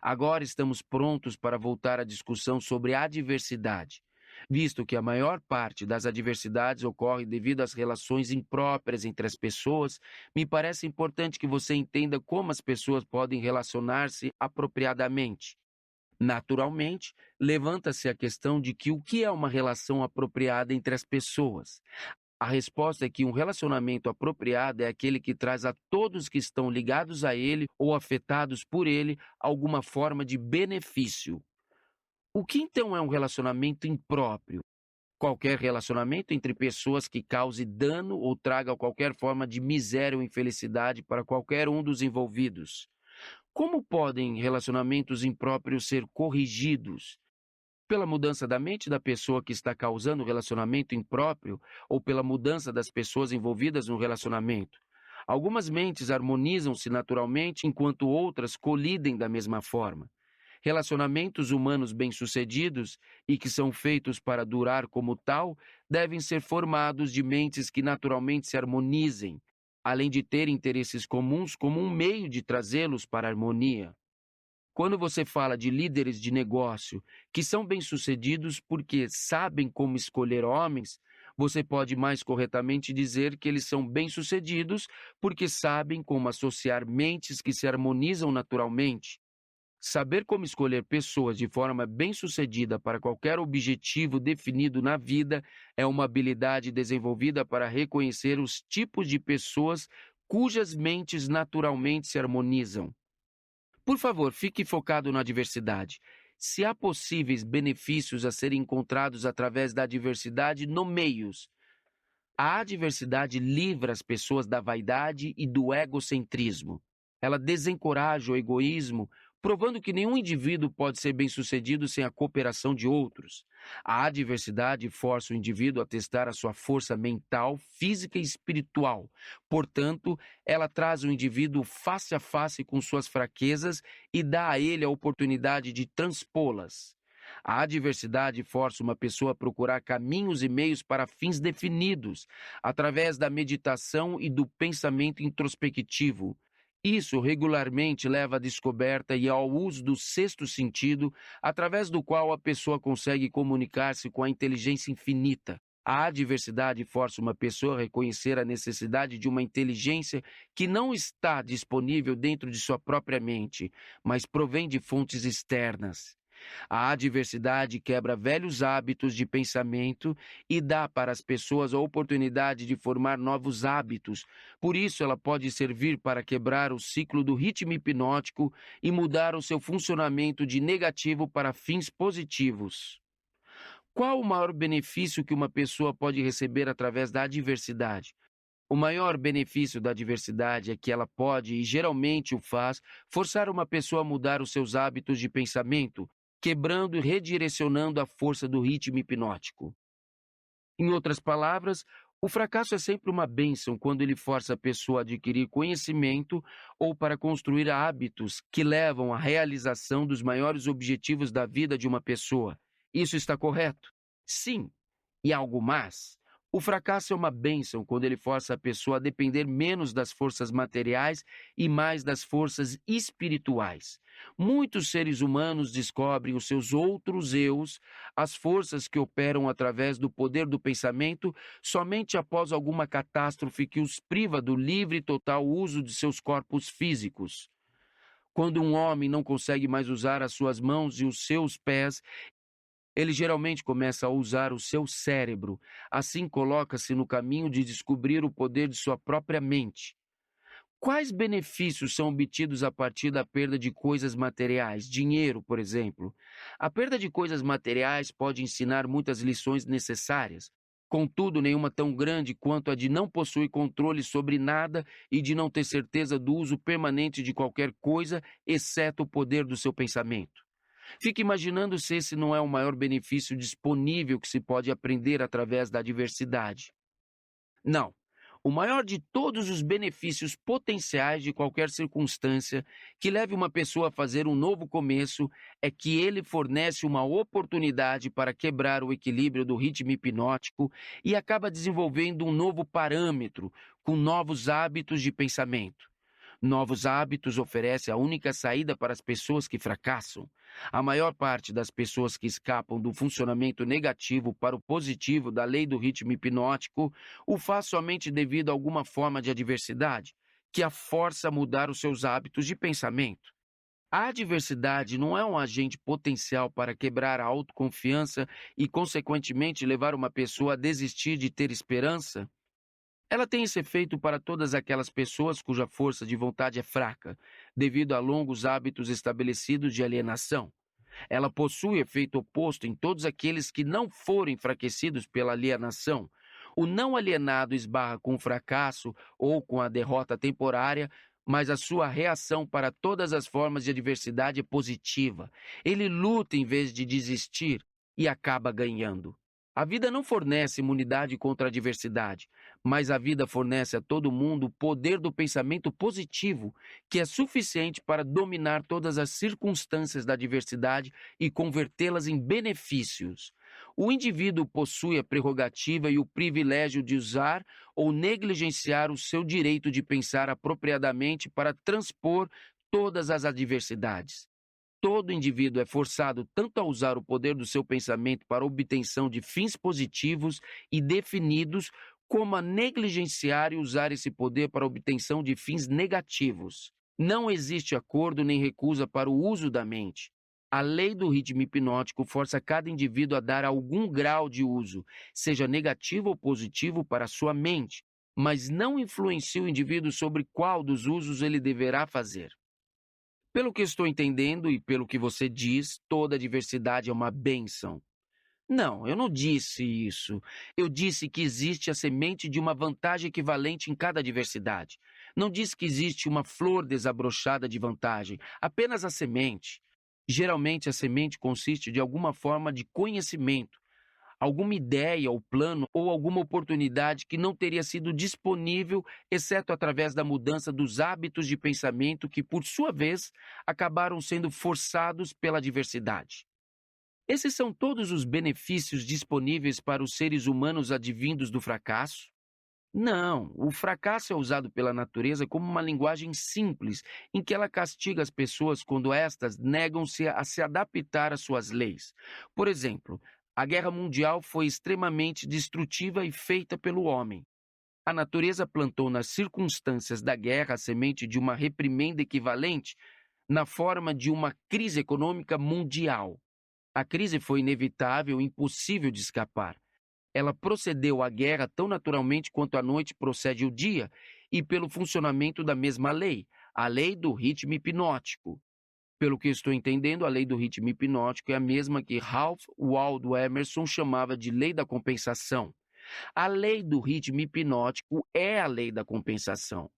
A: Agora estamos prontos para voltar à discussão sobre a adversidade. Visto que a maior parte das adversidades ocorre devido às relações impróprias entre as pessoas, me parece importante que você entenda como as pessoas podem relacionar-se apropriadamente. Naturalmente, levanta-se a questão de que o que é uma relação apropriada entre as pessoas. A resposta é que um relacionamento apropriado é aquele que traz a todos que estão ligados a ele ou afetados por ele alguma forma de benefício. O que então é um relacionamento impróprio? Qualquer relacionamento entre pessoas que cause dano ou traga qualquer forma de miséria ou infelicidade para qualquer um dos envolvidos. Como podem relacionamentos impróprios ser corrigidos? Pela mudança da mente da pessoa que está causando o relacionamento impróprio ou pela mudança das pessoas envolvidas no relacionamento? Algumas mentes harmonizam-se naturalmente, enquanto outras colidem da mesma forma. Relacionamentos humanos bem-sucedidos e que são feitos para durar como tal devem ser formados de mentes que naturalmente se harmonizem, além de ter interesses comuns como um meio de trazê-los para a harmonia. Quando você fala de líderes de negócio que são bem-sucedidos porque sabem como escolher homens, você pode mais corretamente dizer que eles são bem-sucedidos porque sabem como associar mentes que se harmonizam naturalmente. Saber como escolher pessoas de forma bem-sucedida para qualquer objetivo definido na vida é uma habilidade desenvolvida para reconhecer os tipos de pessoas cujas mentes naturalmente se harmonizam. Por favor, fique focado na diversidade. Se há possíveis benefícios a serem encontrados através da diversidade, nomeios. A adversidade livra as pessoas da vaidade e do egocentrismo. Ela desencoraja o egoísmo, provando que nenhum indivíduo pode ser bem-sucedido sem a cooperação de outros. A adversidade força o indivíduo a testar a sua força mental, física e espiritual. Portanto, ela traz o indivíduo face a face com suas fraquezas e dá a ele a oportunidade de transpô-las. A adversidade força uma pessoa a procurar caminhos e meios para fins definidos, através da meditação e do pensamento introspectivo. Isso regularmente leva à descoberta e ao uso do sexto sentido, através do qual a pessoa consegue comunicar-se com a inteligência infinita. A adversidade força uma pessoa a reconhecer a necessidade de uma inteligência que não está disponível dentro de sua própria mente, mas provém de fontes externas. A adversidade quebra velhos hábitos de pensamento e dá para as pessoas a oportunidade de formar novos hábitos. Por isso, ela pode servir para quebrar o ciclo do ritmo hipnótico e mudar o seu funcionamento de negativo para fins positivos. Qual o maior benefício que uma pessoa pode receber através da adversidade? O maior benefício da diversidade é que ela pode, e geralmente o faz, forçar uma pessoa a mudar os seus hábitos de pensamento, quebrando e redirecionando a força do ritmo hipnótico. Em outras palavras, o fracasso é sempre uma bênção quando ele força a pessoa a adquirir conhecimento ou para construir hábitos que levam à realização dos maiores objetivos da vida de uma pessoa. Isso está correto? Sim. E algo mais? O fracasso é uma bênção quando ele força a pessoa a depender menos das forças materiais e mais das forças espirituais. Muitos seres humanos descobrem os seus outros eus, as forças que operam através do poder do pensamento, somente após alguma catástrofe que os priva do livre e total uso de seus corpos físicos. Quando um homem não consegue mais usar as suas mãos e os seus pés, ele geralmente começa a usar o seu cérebro, assim coloca-se no caminho de descobrir o poder de sua própria mente. Quais benefícios são obtidos a partir da perda de coisas materiais, dinheiro, por exemplo? A perda de coisas materiais pode ensinar muitas lições necessárias. Contudo, nenhuma tão grande quanto a de não possuir controle sobre nada e de não ter certeza do uso permanente de qualquer coisa, exceto o poder do seu pensamento. Fique imaginando se esse não é o maior benefício disponível que se pode aprender através da diversidade. Não. O maior de todos os benefícios potenciais de qualquer circunstância que leve uma pessoa a fazer um novo começo é que ele fornece uma oportunidade para quebrar o equilíbrio do ritmo hipnótico e acaba desenvolvendo um novo parâmetro, com novos hábitos de pensamento. Novos hábitos oferecem a única saída para as pessoas que fracassam. A maior parte das pessoas que escapam do funcionamento negativo para o positivo da lei do ritmo hipnótico o faz somente devido a alguma forma de adversidade, que a força a mudar os seus hábitos de pensamento. A adversidade não é um agente potencial para quebrar a autoconfiança e, consequentemente, levar uma pessoa a desistir de ter esperança? Ela tem esse efeito para todas aquelas pessoas cuja força de vontade é fraca, devido a longos hábitos estabelecidos de alienação. Ela possui efeito oposto em todos aqueles que não foram enfraquecidos pela alienação. O não alienado esbarra com o fracasso ou com a derrota temporária, mas a sua reação para todas as formas de adversidade é positiva. Ele luta em vez de desistir e acaba ganhando. A vida não fornece imunidade contra a adversidade, mas a vida fornece a todo mundo o poder do pensamento positivo, que é suficiente para dominar todas as circunstâncias da adversidade e convertê-las em benefícios. O indivíduo possui a prerrogativa e o privilégio de usar ou negligenciar o seu direito de pensar apropriadamente para transpor todas as adversidades. Todo indivíduo é forçado tanto a usar o poder do seu pensamento para a obtenção de fins positivos e definidos, como a negligenciar e usar esse poder para a obtenção de fins negativos. Não existe acordo nem recusa para o uso da mente. A lei do ritmo hipnótico força cada indivíduo a dar algum grau de uso, seja negativo ou positivo, para a sua mente, mas não influencia o indivíduo sobre qual dos usos ele deverá fazer. Pelo que estou entendendo e pelo que você diz, toda diversidade é uma bênção. Não, eu não disse isso. Eu disse que existe a semente de uma vantagem equivalente em cada diversidade. Não disse que existe uma flor desabrochada de vantagem, apenas a semente. Geralmente, a semente consiste de alguma forma de conhecimento, alguma ideia ou plano ou alguma oportunidade que não teria sido disponível, exceto através da mudança dos hábitos de pensamento que, por sua vez, acabaram sendo forçados pela diversidade. Esses são todos os benefícios disponíveis para os seres humanos advindos do fracasso? Não, o fracasso é usado pela natureza como uma linguagem simples, em que ela castiga as pessoas quando estas negam-se a se adaptar às suas leis. Por exemplo, a Guerra Mundial foi extremamente destrutiva e feita pelo homem. A natureza plantou nas circunstâncias da guerra a semente de uma reprimenda equivalente na forma de uma crise econômica mundial. A crise foi inevitável e impossível de escapar. Ela procedeu à guerra tão naturalmente quanto a noite procede o dia, e pelo funcionamento da mesma lei, a lei do ritmo hipnótico. Pelo que estou entendendo, a lei do ritmo hipnótico é a mesma que Ralph Waldo Emerson chamava de lei da compensação. A lei do ritmo hipnótico é a lei da compensação.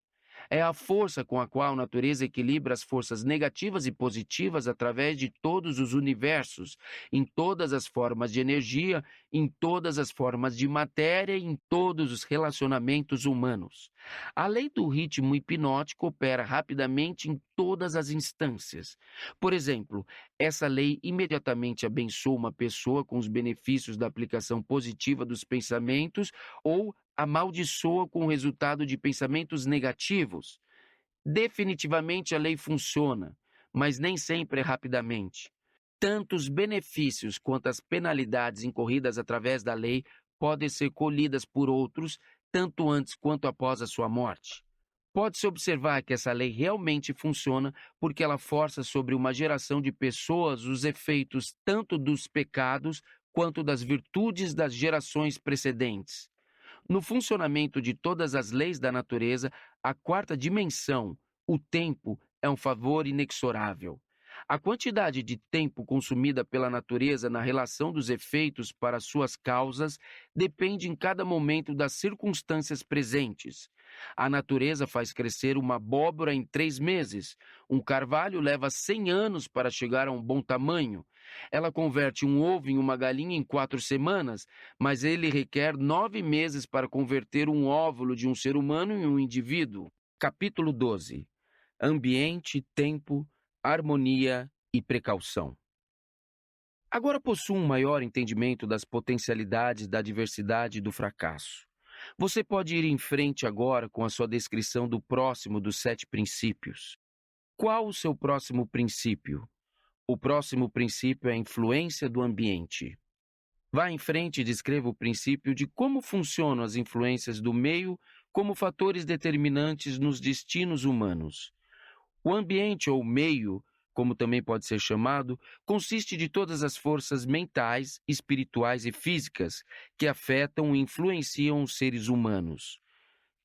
A: É a força com a qual a natureza equilibra as forças negativas e positivas através de todos os universos, em todas as formas de energia, em todas as formas de matéria e em todos os relacionamentos humanos. A lei do ritmo hipnótico opera rapidamente em todas as instâncias. Por exemplo, essa lei imediatamente abençoa uma pessoa com os benefícios da aplicação positiva dos pensamentos ou amaldiçoa com o resultado de pensamentos negativos. Definitivamente a lei funciona, mas nem sempre é rapidamente. Tanto os benefícios quanto as penalidades incorridas através da lei podem ser colhidas por outros, tanto antes quanto após a sua morte. Pode-se observar que essa lei realmente funciona porque ela força sobre uma geração de pessoas os efeitos tanto dos pecados quanto das virtudes das gerações precedentes. No funcionamento de todas as leis da natureza, a quarta dimensão, o tempo, é um favor inexorável. A quantidade de tempo consumida pela natureza na relação dos efeitos para suas causas depende em cada momento das circunstâncias presentes. A natureza faz crescer uma abóbora em 3 meses. Um carvalho leva 100 anos para chegar a um bom tamanho. Ela converte um ovo em uma galinha em 4 semanas, mas ele requer 9 meses para converter um óvulo de um ser humano em um indivíduo. Capítulo 12. Ambiente, tempo, harmonia e precaução. Agora possuo um maior entendimento das potencialidades da diversidade e do fracasso. Você pode ir em frente agora com a sua descrição do próximo dos 7 princípios. Qual o seu próximo princípio? O próximo princípio é a influência do ambiente. Vá em frente e descreva o princípio de como funcionam as influências do meio como fatores determinantes nos destinos humanos. O ambiente ou meio como também pode ser chamado, consiste de todas as forças mentais, espirituais e físicas que afetam e influenciam os seres humanos.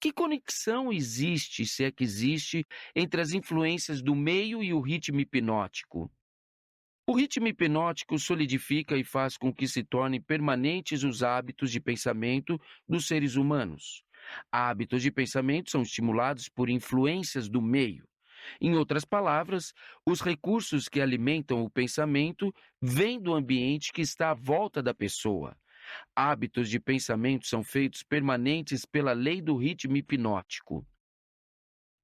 A: Que conexão existe, se é que existe, entre as influências do meio e o ritmo hipnótico? O ritmo hipnótico solidifica e faz com que se tornem permanentes os hábitos de pensamento dos seres humanos. Hábitos de pensamento são estimulados por influências do meio. Em outras palavras, os recursos que alimentam o pensamento vêm do ambiente que está à volta da pessoa. Hábitos de pensamento são feitos permanentes pela lei do ritmo hipnótico.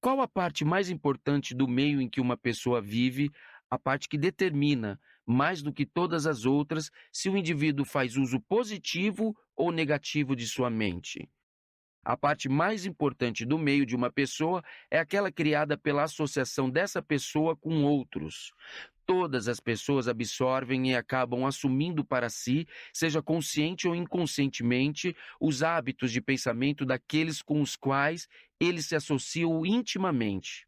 A: Qual a parte mais importante do meio em que uma pessoa vive, a parte que determina, mais do que todas as outras, se o indivíduo faz uso positivo ou negativo de sua mente? A parte mais importante do meio de uma pessoa é aquela criada pela associação dessa pessoa com outros. Todas as pessoas absorvem e acabam assumindo para si, seja consciente ou inconscientemente, os hábitos de pensamento daqueles com os quais eles se associam intimamente.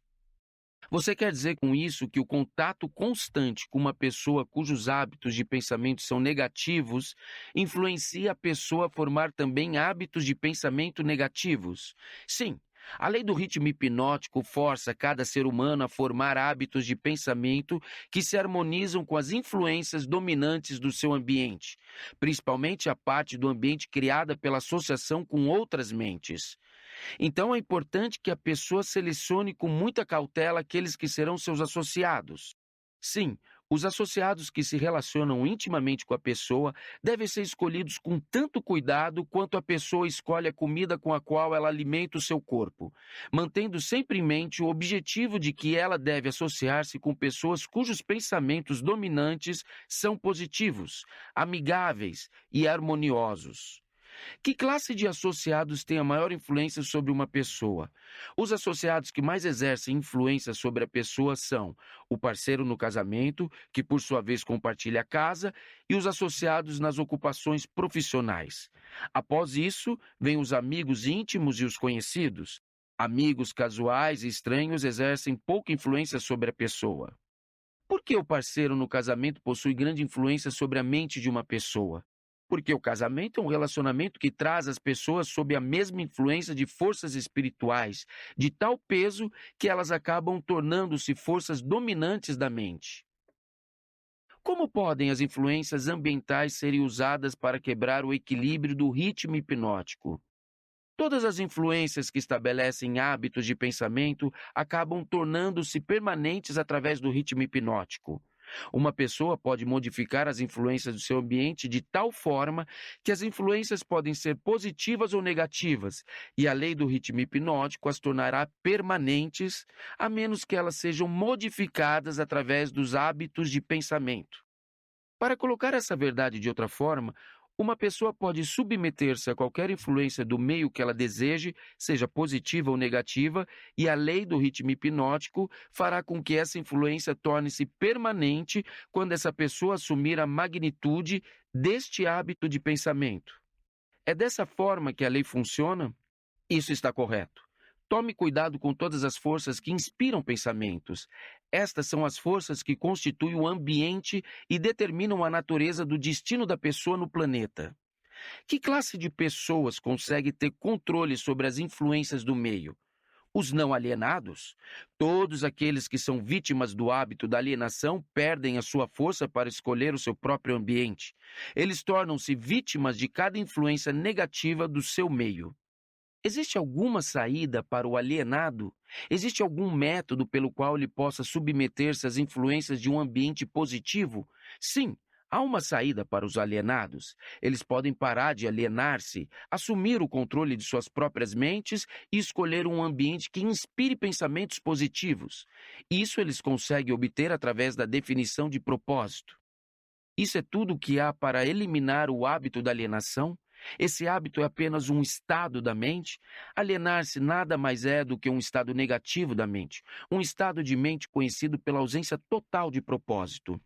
A: Você quer dizer com isso que o contato constante com uma pessoa cujos hábitos de pensamento são negativos influencia a pessoa a formar também hábitos de pensamento negativos? Sim. A lei do ritmo hipnótico força cada ser humano a formar hábitos de pensamento que se harmonizam com as influências dominantes do seu ambiente, principalmente a parte do ambiente criada pela associação com outras mentes. Então é importante que a pessoa selecione com muita cautela aqueles que serão seus associados. Sim, os associados que se relacionam intimamente com a pessoa devem ser escolhidos com tanto cuidado quanto a pessoa escolhe a comida com a qual ela alimenta o seu corpo, mantendo sempre em mente o objetivo de que ela deve associar-se com pessoas cujos pensamentos dominantes são positivos, amigáveis e harmoniosos. Que classe de associados tem a maior influência sobre uma pessoa? Os associados que mais exercem influência sobre a pessoa são o parceiro no casamento, que por sua vez compartilha a casa, e os associados nas ocupações profissionais. Após isso, vêm os amigos íntimos e os conhecidos. Amigos casuais e estranhos exercem pouca influência sobre a pessoa. Por que o parceiro no casamento possui grande influência sobre a mente de uma pessoa? Porque o casamento é um relacionamento que traz as pessoas sob a mesma influência de forças espirituais, de tal peso que elas acabam tornando-se forças dominantes da mente. Como podem as influências ambientais serem usadas para quebrar o equilíbrio do ritmo hipnótico? Todas as influências que estabelecem hábitos de pensamento acabam tornando-se permanentes através do ritmo hipnótico. Uma pessoa pode modificar as influências do seu ambiente de tal forma que as influências podem ser positivas ou negativas, e a lei do ritmo hipnótico as tornará permanentes, a menos que elas sejam modificadas através dos hábitos de pensamento. Para colocar essa verdade de outra forma, uma pessoa pode submeter-se a qualquer influência do meio que ela deseje, seja positiva ou negativa, e a lei do ritmo hipnótico fará com que essa influência torne-se permanente quando essa pessoa assumir a magnitude deste hábito de pensamento. É dessa forma que a lei funciona? Isso está correto. Tome cuidado com todas as forças que inspiram pensamentos. Estas são as forças que constituem o ambiente e determinam a natureza do destino da pessoa no planeta. Que classe de pessoas consegue ter controle sobre as influências do meio? Os não alienados? Todos aqueles que são vítimas do hábito da alienação perdem a sua força para escolher o seu próprio ambiente. Eles tornam-se vítimas de cada influência negativa do seu meio. Existe alguma saída para o alienado? Existe algum método pelo qual ele possa submeter-se às influências de um ambiente positivo? Sim, há uma saída para os alienados. Eles podem parar de alienar-se, assumir o controle de suas próprias mentes e escolher um ambiente que inspire pensamentos positivos. Isso eles conseguem obter através da definição de propósito. Isso é tudo o que há para eliminar o hábito da alienação? Esse hábito é apenas um estado da mente? Alienar-se nada mais é do que um estado negativo da mente, um estado de mente conhecido pela ausência total de propósito.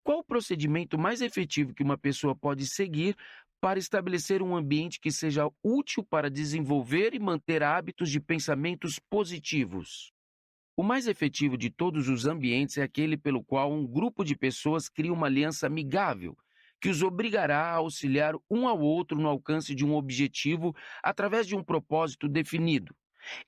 A: Qual o procedimento mais efetivo que uma pessoa pode seguir para estabelecer um ambiente que seja útil para desenvolver e manter hábitos de pensamentos positivos? O mais efetivo de todos os ambientes é aquele pelo qual um grupo de pessoas cria uma aliança amigável, que os obrigará a auxiliar um ao outro no alcance de um objetivo através de um propósito definido.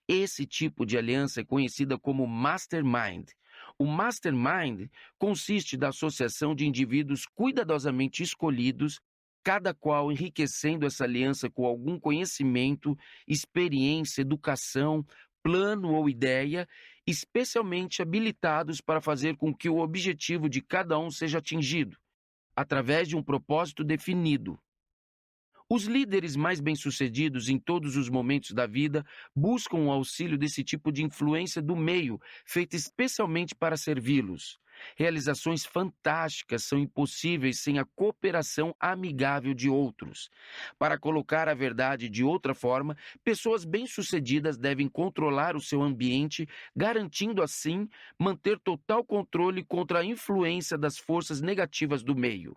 A: Esse tipo de aliança é conhecida como mastermind. O mastermind consiste da associação de indivíduos cuidadosamente escolhidos, cada qual enriquecendo essa aliança com algum conhecimento, experiência, educação, plano ou ideia, especialmente habilitados para fazer com que o objetivo de cada um seja atingido, através de um propósito definido. Os líderes mais bem-sucedidos em todos os momentos da vida buscam o auxílio desse tipo de influência do meio, feita especialmente para servi-los. Realizações fantásticas são impossíveis sem a cooperação amigável de outros. Para colocar a verdade de outra forma, pessoas bem-sucedidas devem controlar o seu ambiente, garantindo assim manter total controle contra a influência das forças negativas do meio.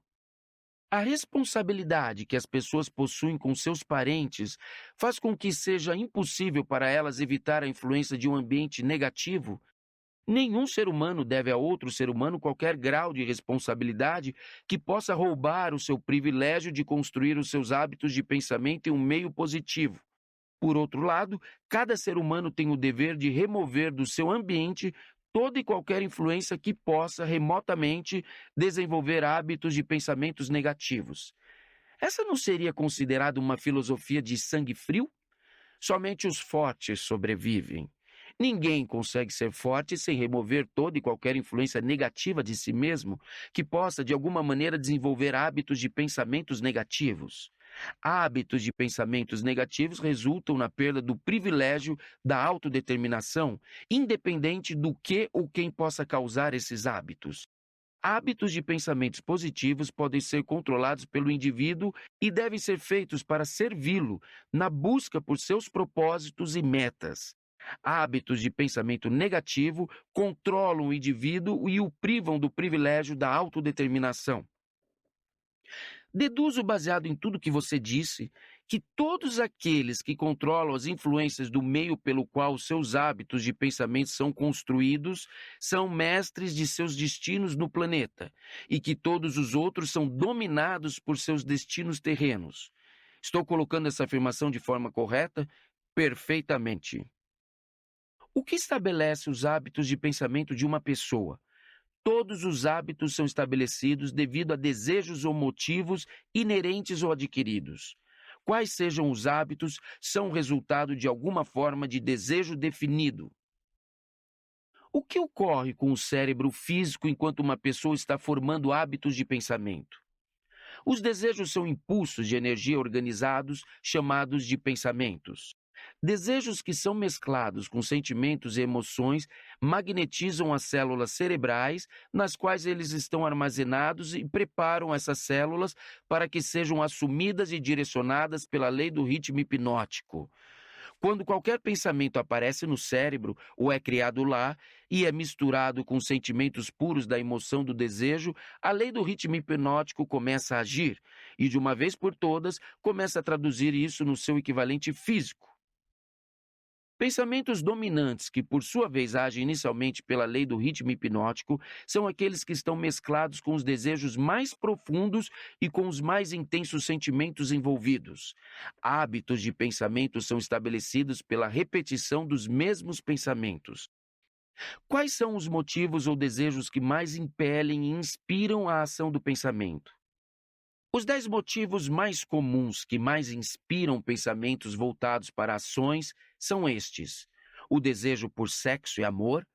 A: A responsabilidade que as pessoas possuem com seus parentes faz com que seja impossível para elas evitar a influência de um ambiente negativo. Nenhum ser humano deve a outro ser humano qualquer grau de responsabilidade que possa roubar o seu privilégio de construir os seus hábitos de pensamento em um meio positivo. Por outro lado, cada ser humano tem o dever de remover do seu ambiente toda e qualquer influência que possa remotamente desenvolver hábitos de pensamentos negativos. Essa não seria considerada uma filosofia de sangue frio? Somente os fortes sobrevivem. Ninguém consegue ser forte sem remover toda e qualquer influência negativa de si mesmo que possa, de alguma maneira, desenvolver hábitos de pensamentos negativos. Hábitos de pensamentos negativos resultam na perda do privilégio da autodeterminação, independente do que ou quem possa causar esses hábitos. Hábitos de pensamentos positivos podem ser controlados pelo indivíduo e devem ser feitos para servi-lo na busca por seus propósitos e metas. Hábitos de pensamento negativo controlam o indivíduo e o privam do privilégio da autodeterminação. Deduzo, baseado em tudo que você disse, que todos aqueles que controlam as influências do meio pelo qual os seus hábitos de pensamento são construídos são mestres de seus destinos no planeta e que todos os outros são dominados por seus destinos terrenos. Estou colocando essa afirmação de forma correta? Perfeitamente. O que estabelece os hábitos de pensamento de uma pessoa? Todos os hábitos são estabelecidos devido a desejos ou motivos inerentes ou adquiridos. Quais sejam os hábitos, são resultado de alguma forma de desejo definido. O que ocorre com o cérebro físico enquanto uma pessoa está formando hábitos de pensamento? Os desejos são impulsos de energia organizados, chamados de pensamentos. Desejos que são mesclados com sentimentos e emoções magnetizam as células cerebrais, nas quais eles estão armazenados e preparam essas células para que sejam assumidas e direcionadas pela lei do ritmo hipnótico. Quando qualquer pensamento aparece no cérebro ou é criado lá e é misturado com sentimentos puros da emoção do desejo, a lei do ritmo hipnótico começa a agir e, de uma vez por todas, começa a traduzir isso no seu equivalente físico. Pensamentos dominantes, que por sua vez agem inicialmente pela lei do ritmo hipnótico, são aqueles que estão mesclados com os desejos mais profundos e com os mais intensos sentimentos envolvidos. Hábitos de pensamento são estabelecidos pela repetição dos mesmos pensamentos. Quais são os motivos ou desejos que mais impelem e inspiram a ação do pensamento? Os 10 motivos mais comuns que mais inspiram pensamentos voltados para ações são estes: o desejo por sexo e amor,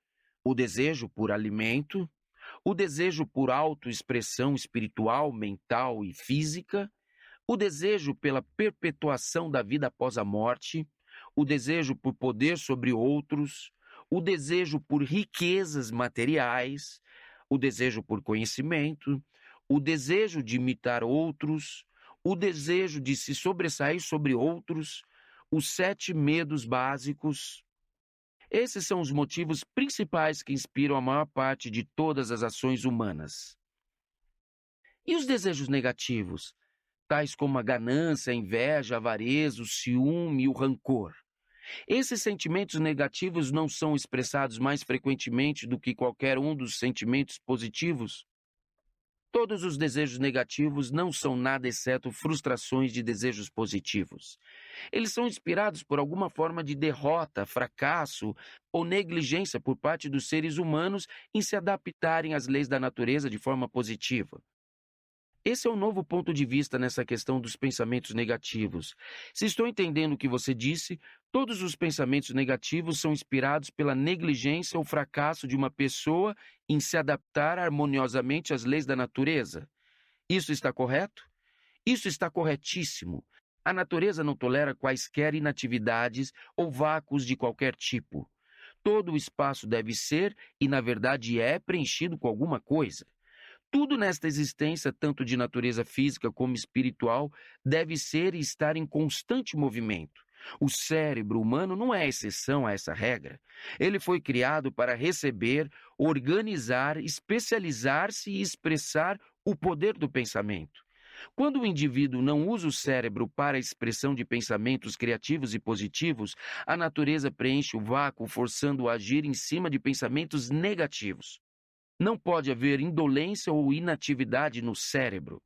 A: o desejo por alimento, o desejo por autoexpressão espiritual, mental e física, o desejo pela perpetuação da vida após a morte, o desejo por poder sobre outros, o desejo por riquezas materiais, o desejo por conhecimento, o desejo de imitar outros, o desejo de se sobressair sobre outros, os 7 medos básicos. Esses são os motivos principais que inspiram a maior parte de todas as ações humanas. E os desejos negativos, tais como a ganância, a inveja, a avareza, o ciúme e o rancor? Esses sentimentos negativos não são expressados mais frequentemente do que qualquer um dos sentimentos positivos? Todos os desejos negativos não são nada exceto frustrações de desejos positivos. Eles são inspirados por alguma forma de derrota, fracasso ou negligência por parte dos seres humanos em se adaptarem às leis da natureza de forma positiva. Esse é um novo ponto de vista nessa questão dos pensamentos negativos. Se estou entendendo o que você disse, todos os pensamentos negativos são inspirados pela negligência ou fracasso de uma pessoa em se adaptar harmoniosamente às leis da natureza. Isso está correto? Isso está corretíssimo. A natureza não tolera quaisquer inatividades ou vácuos de qualquer tipo. Todo o espaço deve ser, e na verdade é, preenchido com alguma coisa. Tudo nesta existência, tanto de natureza física como espiritual, deve ser e estar em constante movimento. O cérebro humano não é exceção a essa regra. Ele foi criado para receber, organizar, especializar-se e expressar o poder do pensamento. Quando o indivíduo não usa o cérebro para a expressão de pensamentos criativos e positivos, a natureza preenche o vácuo, forçando-o a agir em cima de pensamentos negativos. Não pode haver indolência ou inatividade no cérebro.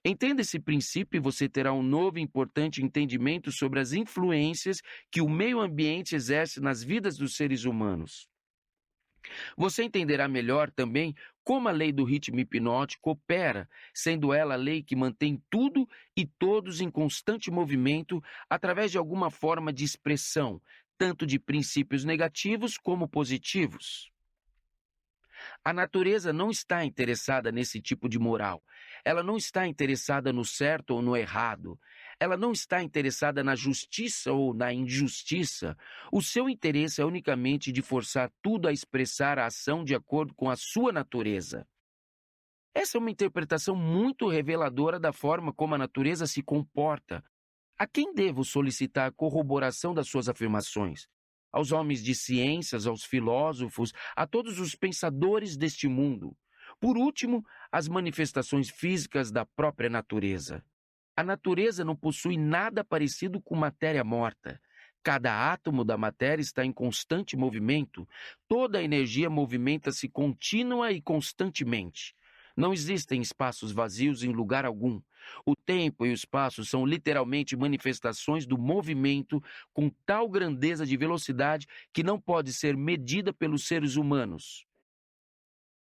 A: Entenda esse princípio e você terá um novo e importante entendimento sobre as influências que o meio ambiente exerce nas vidas dos seres humanos. Você entenderá melhor também como a lei do ritmo hipnótico opera, sendo ela a lei que mantém tudo e todos em constante movimento através de alguma forma de expressão, tanto de princípios negativos como positivos. A natureza não está interessada nesse tipo de moral. Ela não está interessada no certo ou no errado. Ela não está interessada na justiça ou na injustiça. O seu interesse é unicamente de forçar tudo a expressar a ação de acordo com a sua natureza. Essa é uma interpretação muito reveladora da forma como a natureza se comporta. A quem devo solicitar corroboração das suas afirmações? Aos homens de ciências, aos filósofos, a todos os pensadores deste mundo. Por último, as manifestações físicas da própria natureza. A natureza não possui nada parecido com matéria morta. Cada átomo da matéria está em constante movimento. Toda a energia movimenta-se contínua e constantemente. Não existem espaços vazios em lugar algum. O tempo e o espaço são literalmente manifestações do movimento com tal grandeza de velocidade que não pode ser medida pelos seres humanos.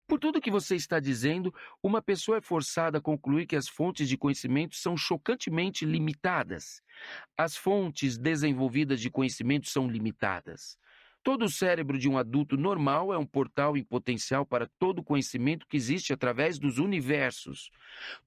A: Por tudo que você está dizendo, uma pessoa é forçada a concluir que as fontes de conhecimento são chocantemente limitadas. As fontes desenvolvidas de conhecimento são limitadas. Todo o cérebro de um adulto normal é um portal em potencial para todo o conhecimento que existe através dos universos.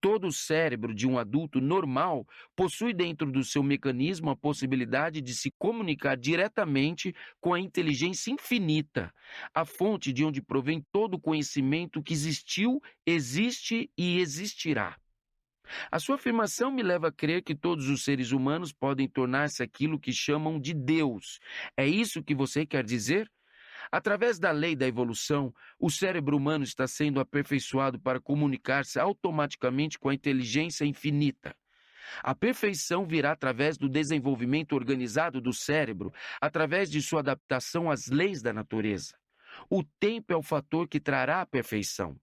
A: Todo o cérebro de um adulto normal possui dentro do seu mecanismo a possibilidade de se comunicar diretamente com a inteligência infinita, a fonte de onde provém todo o conhecimento que existiu, existe e existirá. A sua afirmação me leva a crer que todos os seres humanos podem tornar-se aquilo que chamam de Deus. É isso que você quer dizer? Através da lei da evolução, o cérebro humano está sendo aperfeiçoado para comunicar-se automaticamente com a inteligência infinita. A perfeição virá através do desenvolvimento organizado do cérebro, através de sua adaptação às leis da natureza. O tempo é o fator que trará a perfeição.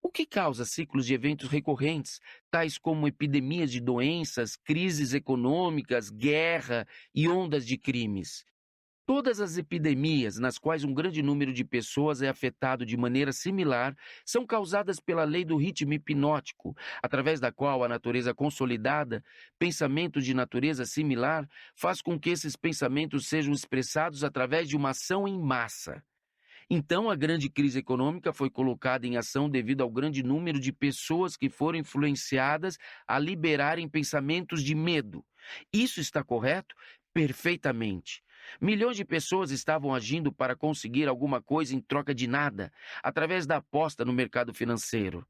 A: O que causa ciclos de eventos recorrentes, tais como epidemias de doenças, crises econômicas, guerra e ondas de crimes? Todas as epidemias nas quais um grande número de pessoas é afetado de maneira similar são causadas pela lei do ritmo hipnótico, através da qual a natureza consolidada, pensamentos de natureza similar, faz com que esses pensamentos sejam expressados através de uma ação em massa. Então, a grande crise econômica foi colocada em ação devido ao grande número de pessoas que foram influenciadas a liberarem pensamentos de medo. Isso está correto? Perfeitamente. Milhões de pessoas estavam agindo para conseguir alguma coisa em troca de nada, através da aposta no mercado financeiro.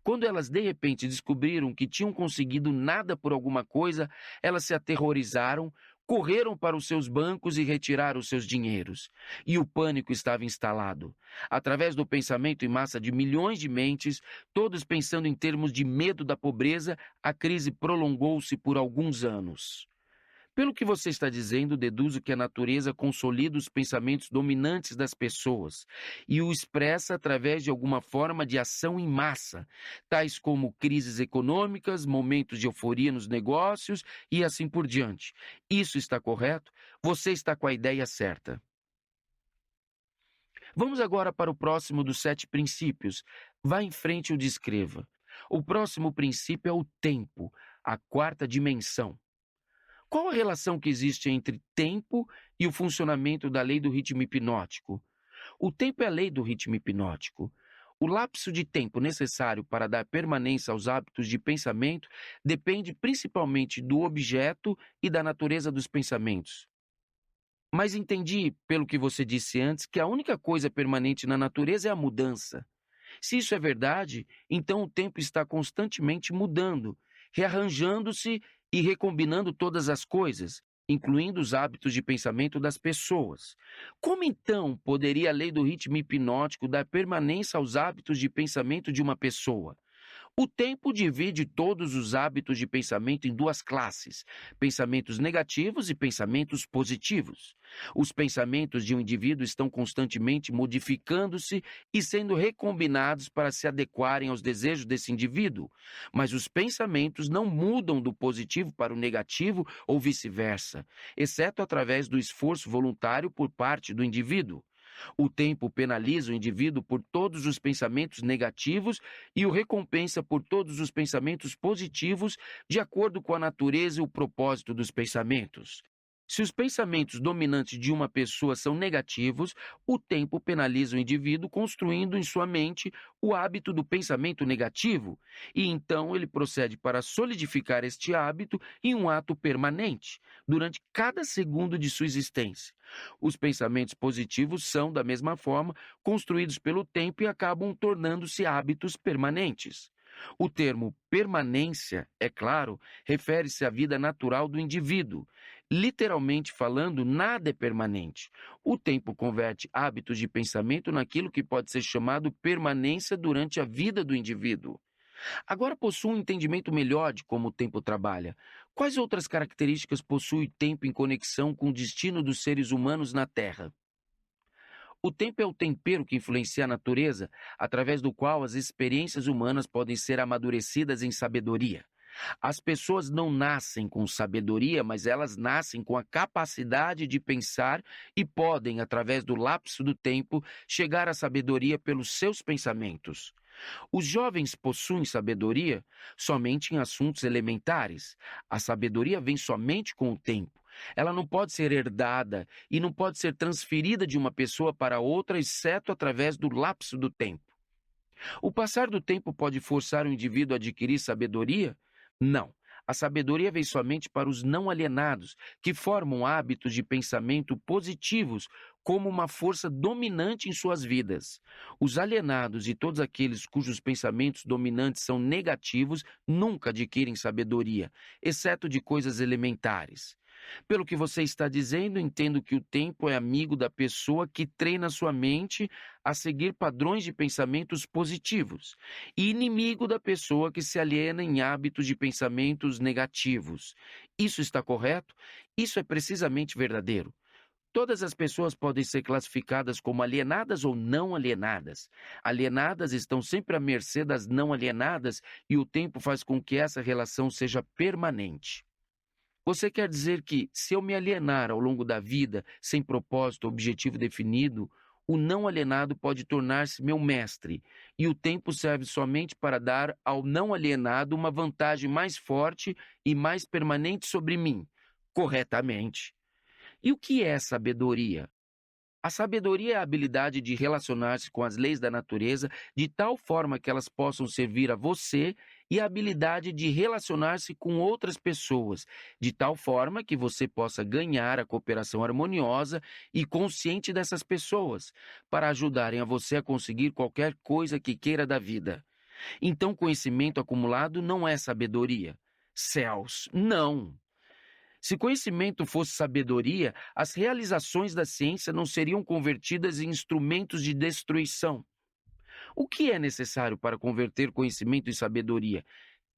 A: Quando elas de repente descobriram que tinham conseguido nada por alguma coisa, elas se aterrorizaram, correram para os seus bancos e retiraram os seus dinheiros. E o pânico estava instalado. Através do pensamento em massa de milhões de mentes, todos pensando em termos de medo da pobreza, a crise prolongou-se por alguns anos. Pelo que você está dizendo, deduzo que a natureza consolida os pensamentos dominantes das pessoas e o expressa através de alguma forma de ação em massa, tais como crises econômicas, momentos de euforia nos negócios e assim por diante. Isso está correto? Você está com a ideia certa. Vamos agora para o próximo dos 7 princípios. Vá em frente e o descreva. O próximo princípio é o tempo, a quarta dimensão. Qual a relação que existe entre tempo e o funcionamento da lei do ritmo hipnótico? O tempo é a lei do ritmo hipnótico. O lapso de tempo necessário para dar permanência aos hábitos de pensamento depende principalmente do objeto e da natureza dos pensamentos. Mas entendi, pelo que você disse antes, que a única coisa permanente na natureza é a mudança. Se isso é verdade, então o tempo está constantemente mudando, rearranjando-se e recombinando todas as coisas, incluindo os hábitos de pensamento das pessoas. Como então poderia a lei do ritmo hipnótico dar permanência aos hábitos de pensamento de uma pessoa? O tempo divide todos os hábitos de pensamento em duas classes: pensamentos negativos e pensamentos positivos. Os pensamentos de um indivíduo estão constantemente modificando-se e sendo recombinados para se adequarem aos desejos desse indivíduo. Mas os pensamentos não mudam do positivo para o negativo ou vice-versa, exceto através do esforço voluntário por parte do indivíduo. O tempo penaliza o indivíduo por todos os pensamentos negativos e o recompensa por todos os pensamentos positivos, de acordo com a natureza e o propósito dos pensamentos. Se os pensamentos dominantes de uma pessoa são negativos, o tempo penaliza o indivíduo construindo em sua mente o hábito do pensamento negativo, e então ele procede para solidificar este hábito em um ato permanente, durante cada segundo de sua existência. Os pensamentos positivos são, da mesma forma, construídos pelo tempo e acabam tornando-se hábitos permanentes. O termo permanência, é claro, refere-se à vida natural do indivíduo. Literalmente falando, nada é permanente. O tempo converte hábitos de pensamento naquilo que pode ser chamado permanência durante a vida do indivíduo. Agora possuo um entendimento melhor de como o tempo trabalha. Quais outras características possui o tempo em conexão com o destino dos seres humanos na Terra? O tempo é o tempero que influencia a natureza, através do qual as experiências humanas podem ser amadurecidas em sabedoria. As pessoas não nascem com sabedoria, mas elas nascem com a capacidade de pensar e podem, através do lapso do tempo, chegar à sabedoria pelos seus pensamentos. Os jovens possuem sabedoria somente em assuntos elementares. A sabedoria vem somente com o tempo. Ela não pode ser herdada e não pode ser transferida de uma pessoa para outra, exceto através do lapso do tempo. O passar do tempo pode forçar o indivíduo a adquirir sabedoria? Não. A sabedoria vem somente para os não alienados, que formam hábitos de pensamento positivos como uma força dominante em suas vidas. Os alienados e todos aqueles cujos pensamentos dominantes são negativos nunca adquirem sabedoria, exceto de coisas elementares. Pelo que você está dizendo, entendo que o tempo é amigo da pessoa que treina sua mente a seguir padrões de pensamentos positivos, e inimigo da pessoa que se aliena em hábitos de pensamentos negativos. Isso está correto? Isso é precisamente verdadeiro. Todas as pessoas podem ser classificadas como alienadas ou não alienadas. Alienadas estão sempre à mercê das não alienadas e o tempo faz com que essa relação seja permanente. Você quer dizer que, se eu me alienar ao longo da vida, sem propósito ou objetivo definido, o não alienado pode tornar-se meu mestre, e o tempo serve somente para dar ao não alienado uma vantagem mais forte e mais permanente sobre mim? Corretamente. E o que é sabedoria? A sabedoria é a habilidade de relacionar-se com as leis da natureza de tal forma que elas possam servir a você e a habilidade de relacionar-se com outras pessoas, de tal forma que você possa ganhar a cooperação harmoniosa e consciente dessas pessoas, para ajudarem a você a conseguir qualquer coisa que queira da vida. Então, conhecimento acumulado não é sabedoria. Céus, não! Se conhecimento fosse sabedoria, as realizações da ciência não seriam convertidas em instrumentos de destruição. O que é necessário para converter conhecimento em sabedoria?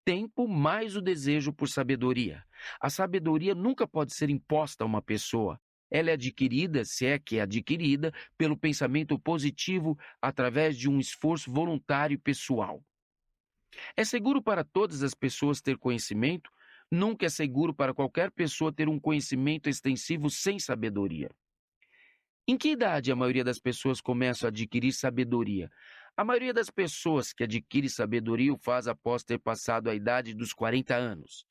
A: tempo mais o desejo por sabedoria. A sabedoria nunca pode ser imposta a uma pessoa. Ela é adquirida, se é que é adquirida, pelo pensamento positivo através de um esforço voluntário e pessoal. É seguro para todas as pessoas ter conhecimento? Nunca é seguro para qualquer pessoa ter um conhecimento extensivo sem sabedoria. Em que idade a maioria das pessoas começam a adquirir sabedoria? A maioria das pessoas que adquire sabedoria o faz após ter passado a idade dos 40 anos.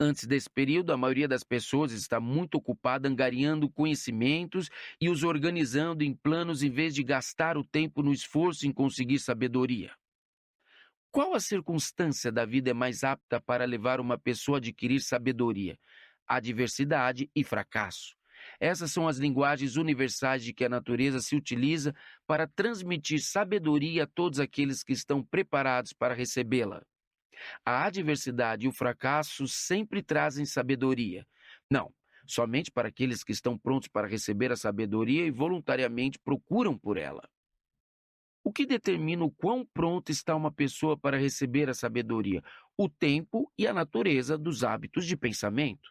A: Antes desse período, a maioria das pessoas está muito ocupada angariando conhecimentos e os organizando em planos em vez de gastar o tempo no esforço em conseguir sabedoria. Qual a circunstância da vida é mais apta para levar uma pessoa a adquirir sabedoria? Adversidade e fracasso. Essas são as linguagens universais de que a natureza se utiliza para transmitir sabedoria a todos aqueles que estão preparados para recebê-la. A adversidade e o fracasso sempre trazem sabedoria. Não, somente para aqueles que estão prontos para receber a sabedoria e voluntariamente procuram por ela. O que determina o quão pronta está uma pessoa para receber a sabedoria? O tempo e a natureza dos hábitos de pensamento.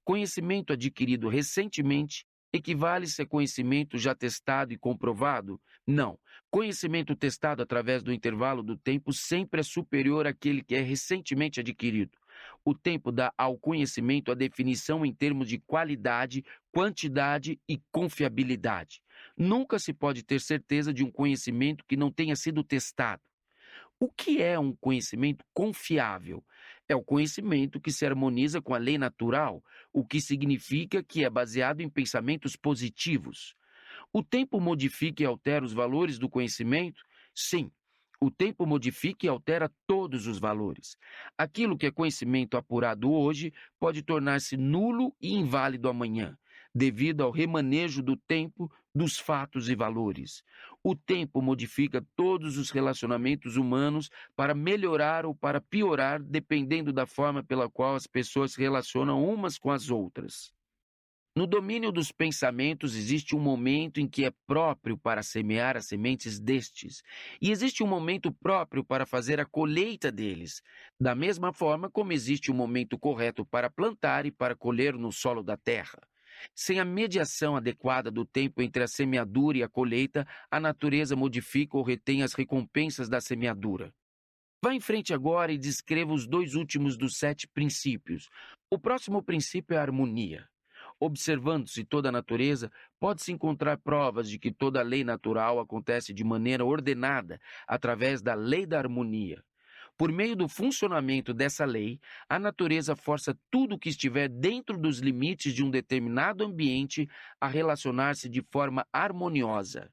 A: Conhecimento adquirido recentemente equivale-se a conhecimento já testado e comprovado? Não. Conhecimento testado através do intervalo do tempo sempre é superior àquele que é recentemente adquirido. O tempo dá ao conhecimento a definição em termos de qualidade, quantidade e confiabilidade. Nunca se pode ter certeza de um conhecimento que não tenha sido testado. O que é um conhecimento confiável? É o conhecimento que se harmoniza com a lei natural, o que significa que é baseado em pensamentos positivos. O tempo modifica e altera os valores do conhecimento? Sim, o tempo modifica e altera todos os valores. Aquilo que é conhecimento apurado hoje pode tornar-se nulo e inválido amanhã, devido ao remanejo do tempo, dos fatos e valores. O tempo modifica todos os relacionamentos humanos para melhorar ou para piorar, dependendo da forma pela qual as pessoas se relacionam umas com as outras. No domínio dos pensamentos, existe um momento em que é próprio para semear as sementes destes, e existe um momento próprio para fazer a colheita deles, da mesma forma como existe um momento correto para plantar e para colher no solo da terra. Sem a mediação adequada do tempo entre a semeadura e a colheita, a natureza modifica ou retém as recompensas da semeadura. Vá em frente agora e descreva os dois últimos dos 7 princípios. O próximo princípio é a harmonia. Observando-se toda a natureza, pode-se encontrar provas de que toda lei natural acontece de maneira ordenada, através da lei da harmonia. Por meio do funcionamento dessa lei, a natureza força tudo o que estiver dentro dos limites de um determinado ambiente a relacionar-se de forma harmoniosa.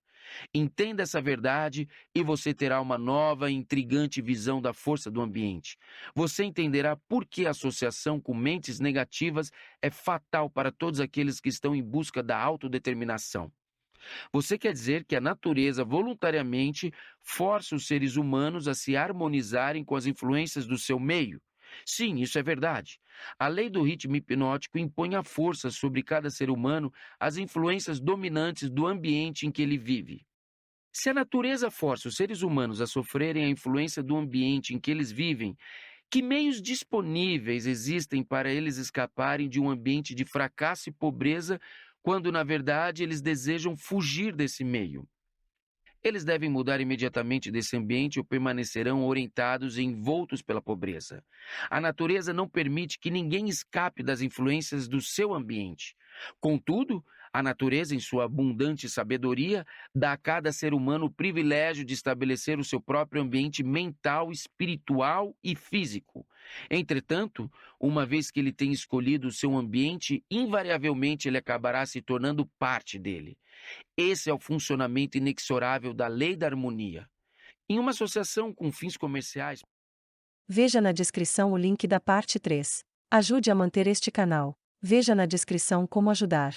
A: Entenda essa verdade e você terá uma nova e intrigante visão da força do ambiente. Você entenderá por que a associação com mentes negativas é fatal para todos aqueles que estão em busca da autodeterminação. Você quer dizer que a natureza voluntariamente força os seres humanos a se harmonizarem com as influências do seu meio? Sim, isso é verdade. A lei do ritmo hipnótico impõe à força sobre cada ser humano as influências dominantes do ambiente em que ele vive. Se a natureza força os seres humanos a sofrerem a influência do ambiente em que eles vivem, que meios disponíveis existem para eles escaparem de um ambiente de fracasso e pobreza, quando na verdade eles desejam fugir desse meio? Eles devem mudar imediatamente desse ambiente ou permanecerão orientados e envoltos pela pobreza. A natureza não permite que ninguém escape das influências do seu ambiente. Contudo, a natureza, em sua abundante sabedoria, dá a cada ser humano o privilégio de estabelecer o seu próprio ambiente mental, espiritual e físico. Entretanto, uma vez que ele tem escolhido o seu ambiente, invariavelmente ele acabará se tornando parte dele. Esse é o funcionamento inexorável da lei da harmonia. Em uma associação com fins comerciais,
B: Veja na descrição o link da parte 3. Ajude a manter este canal. Veja na descrição como ajudar.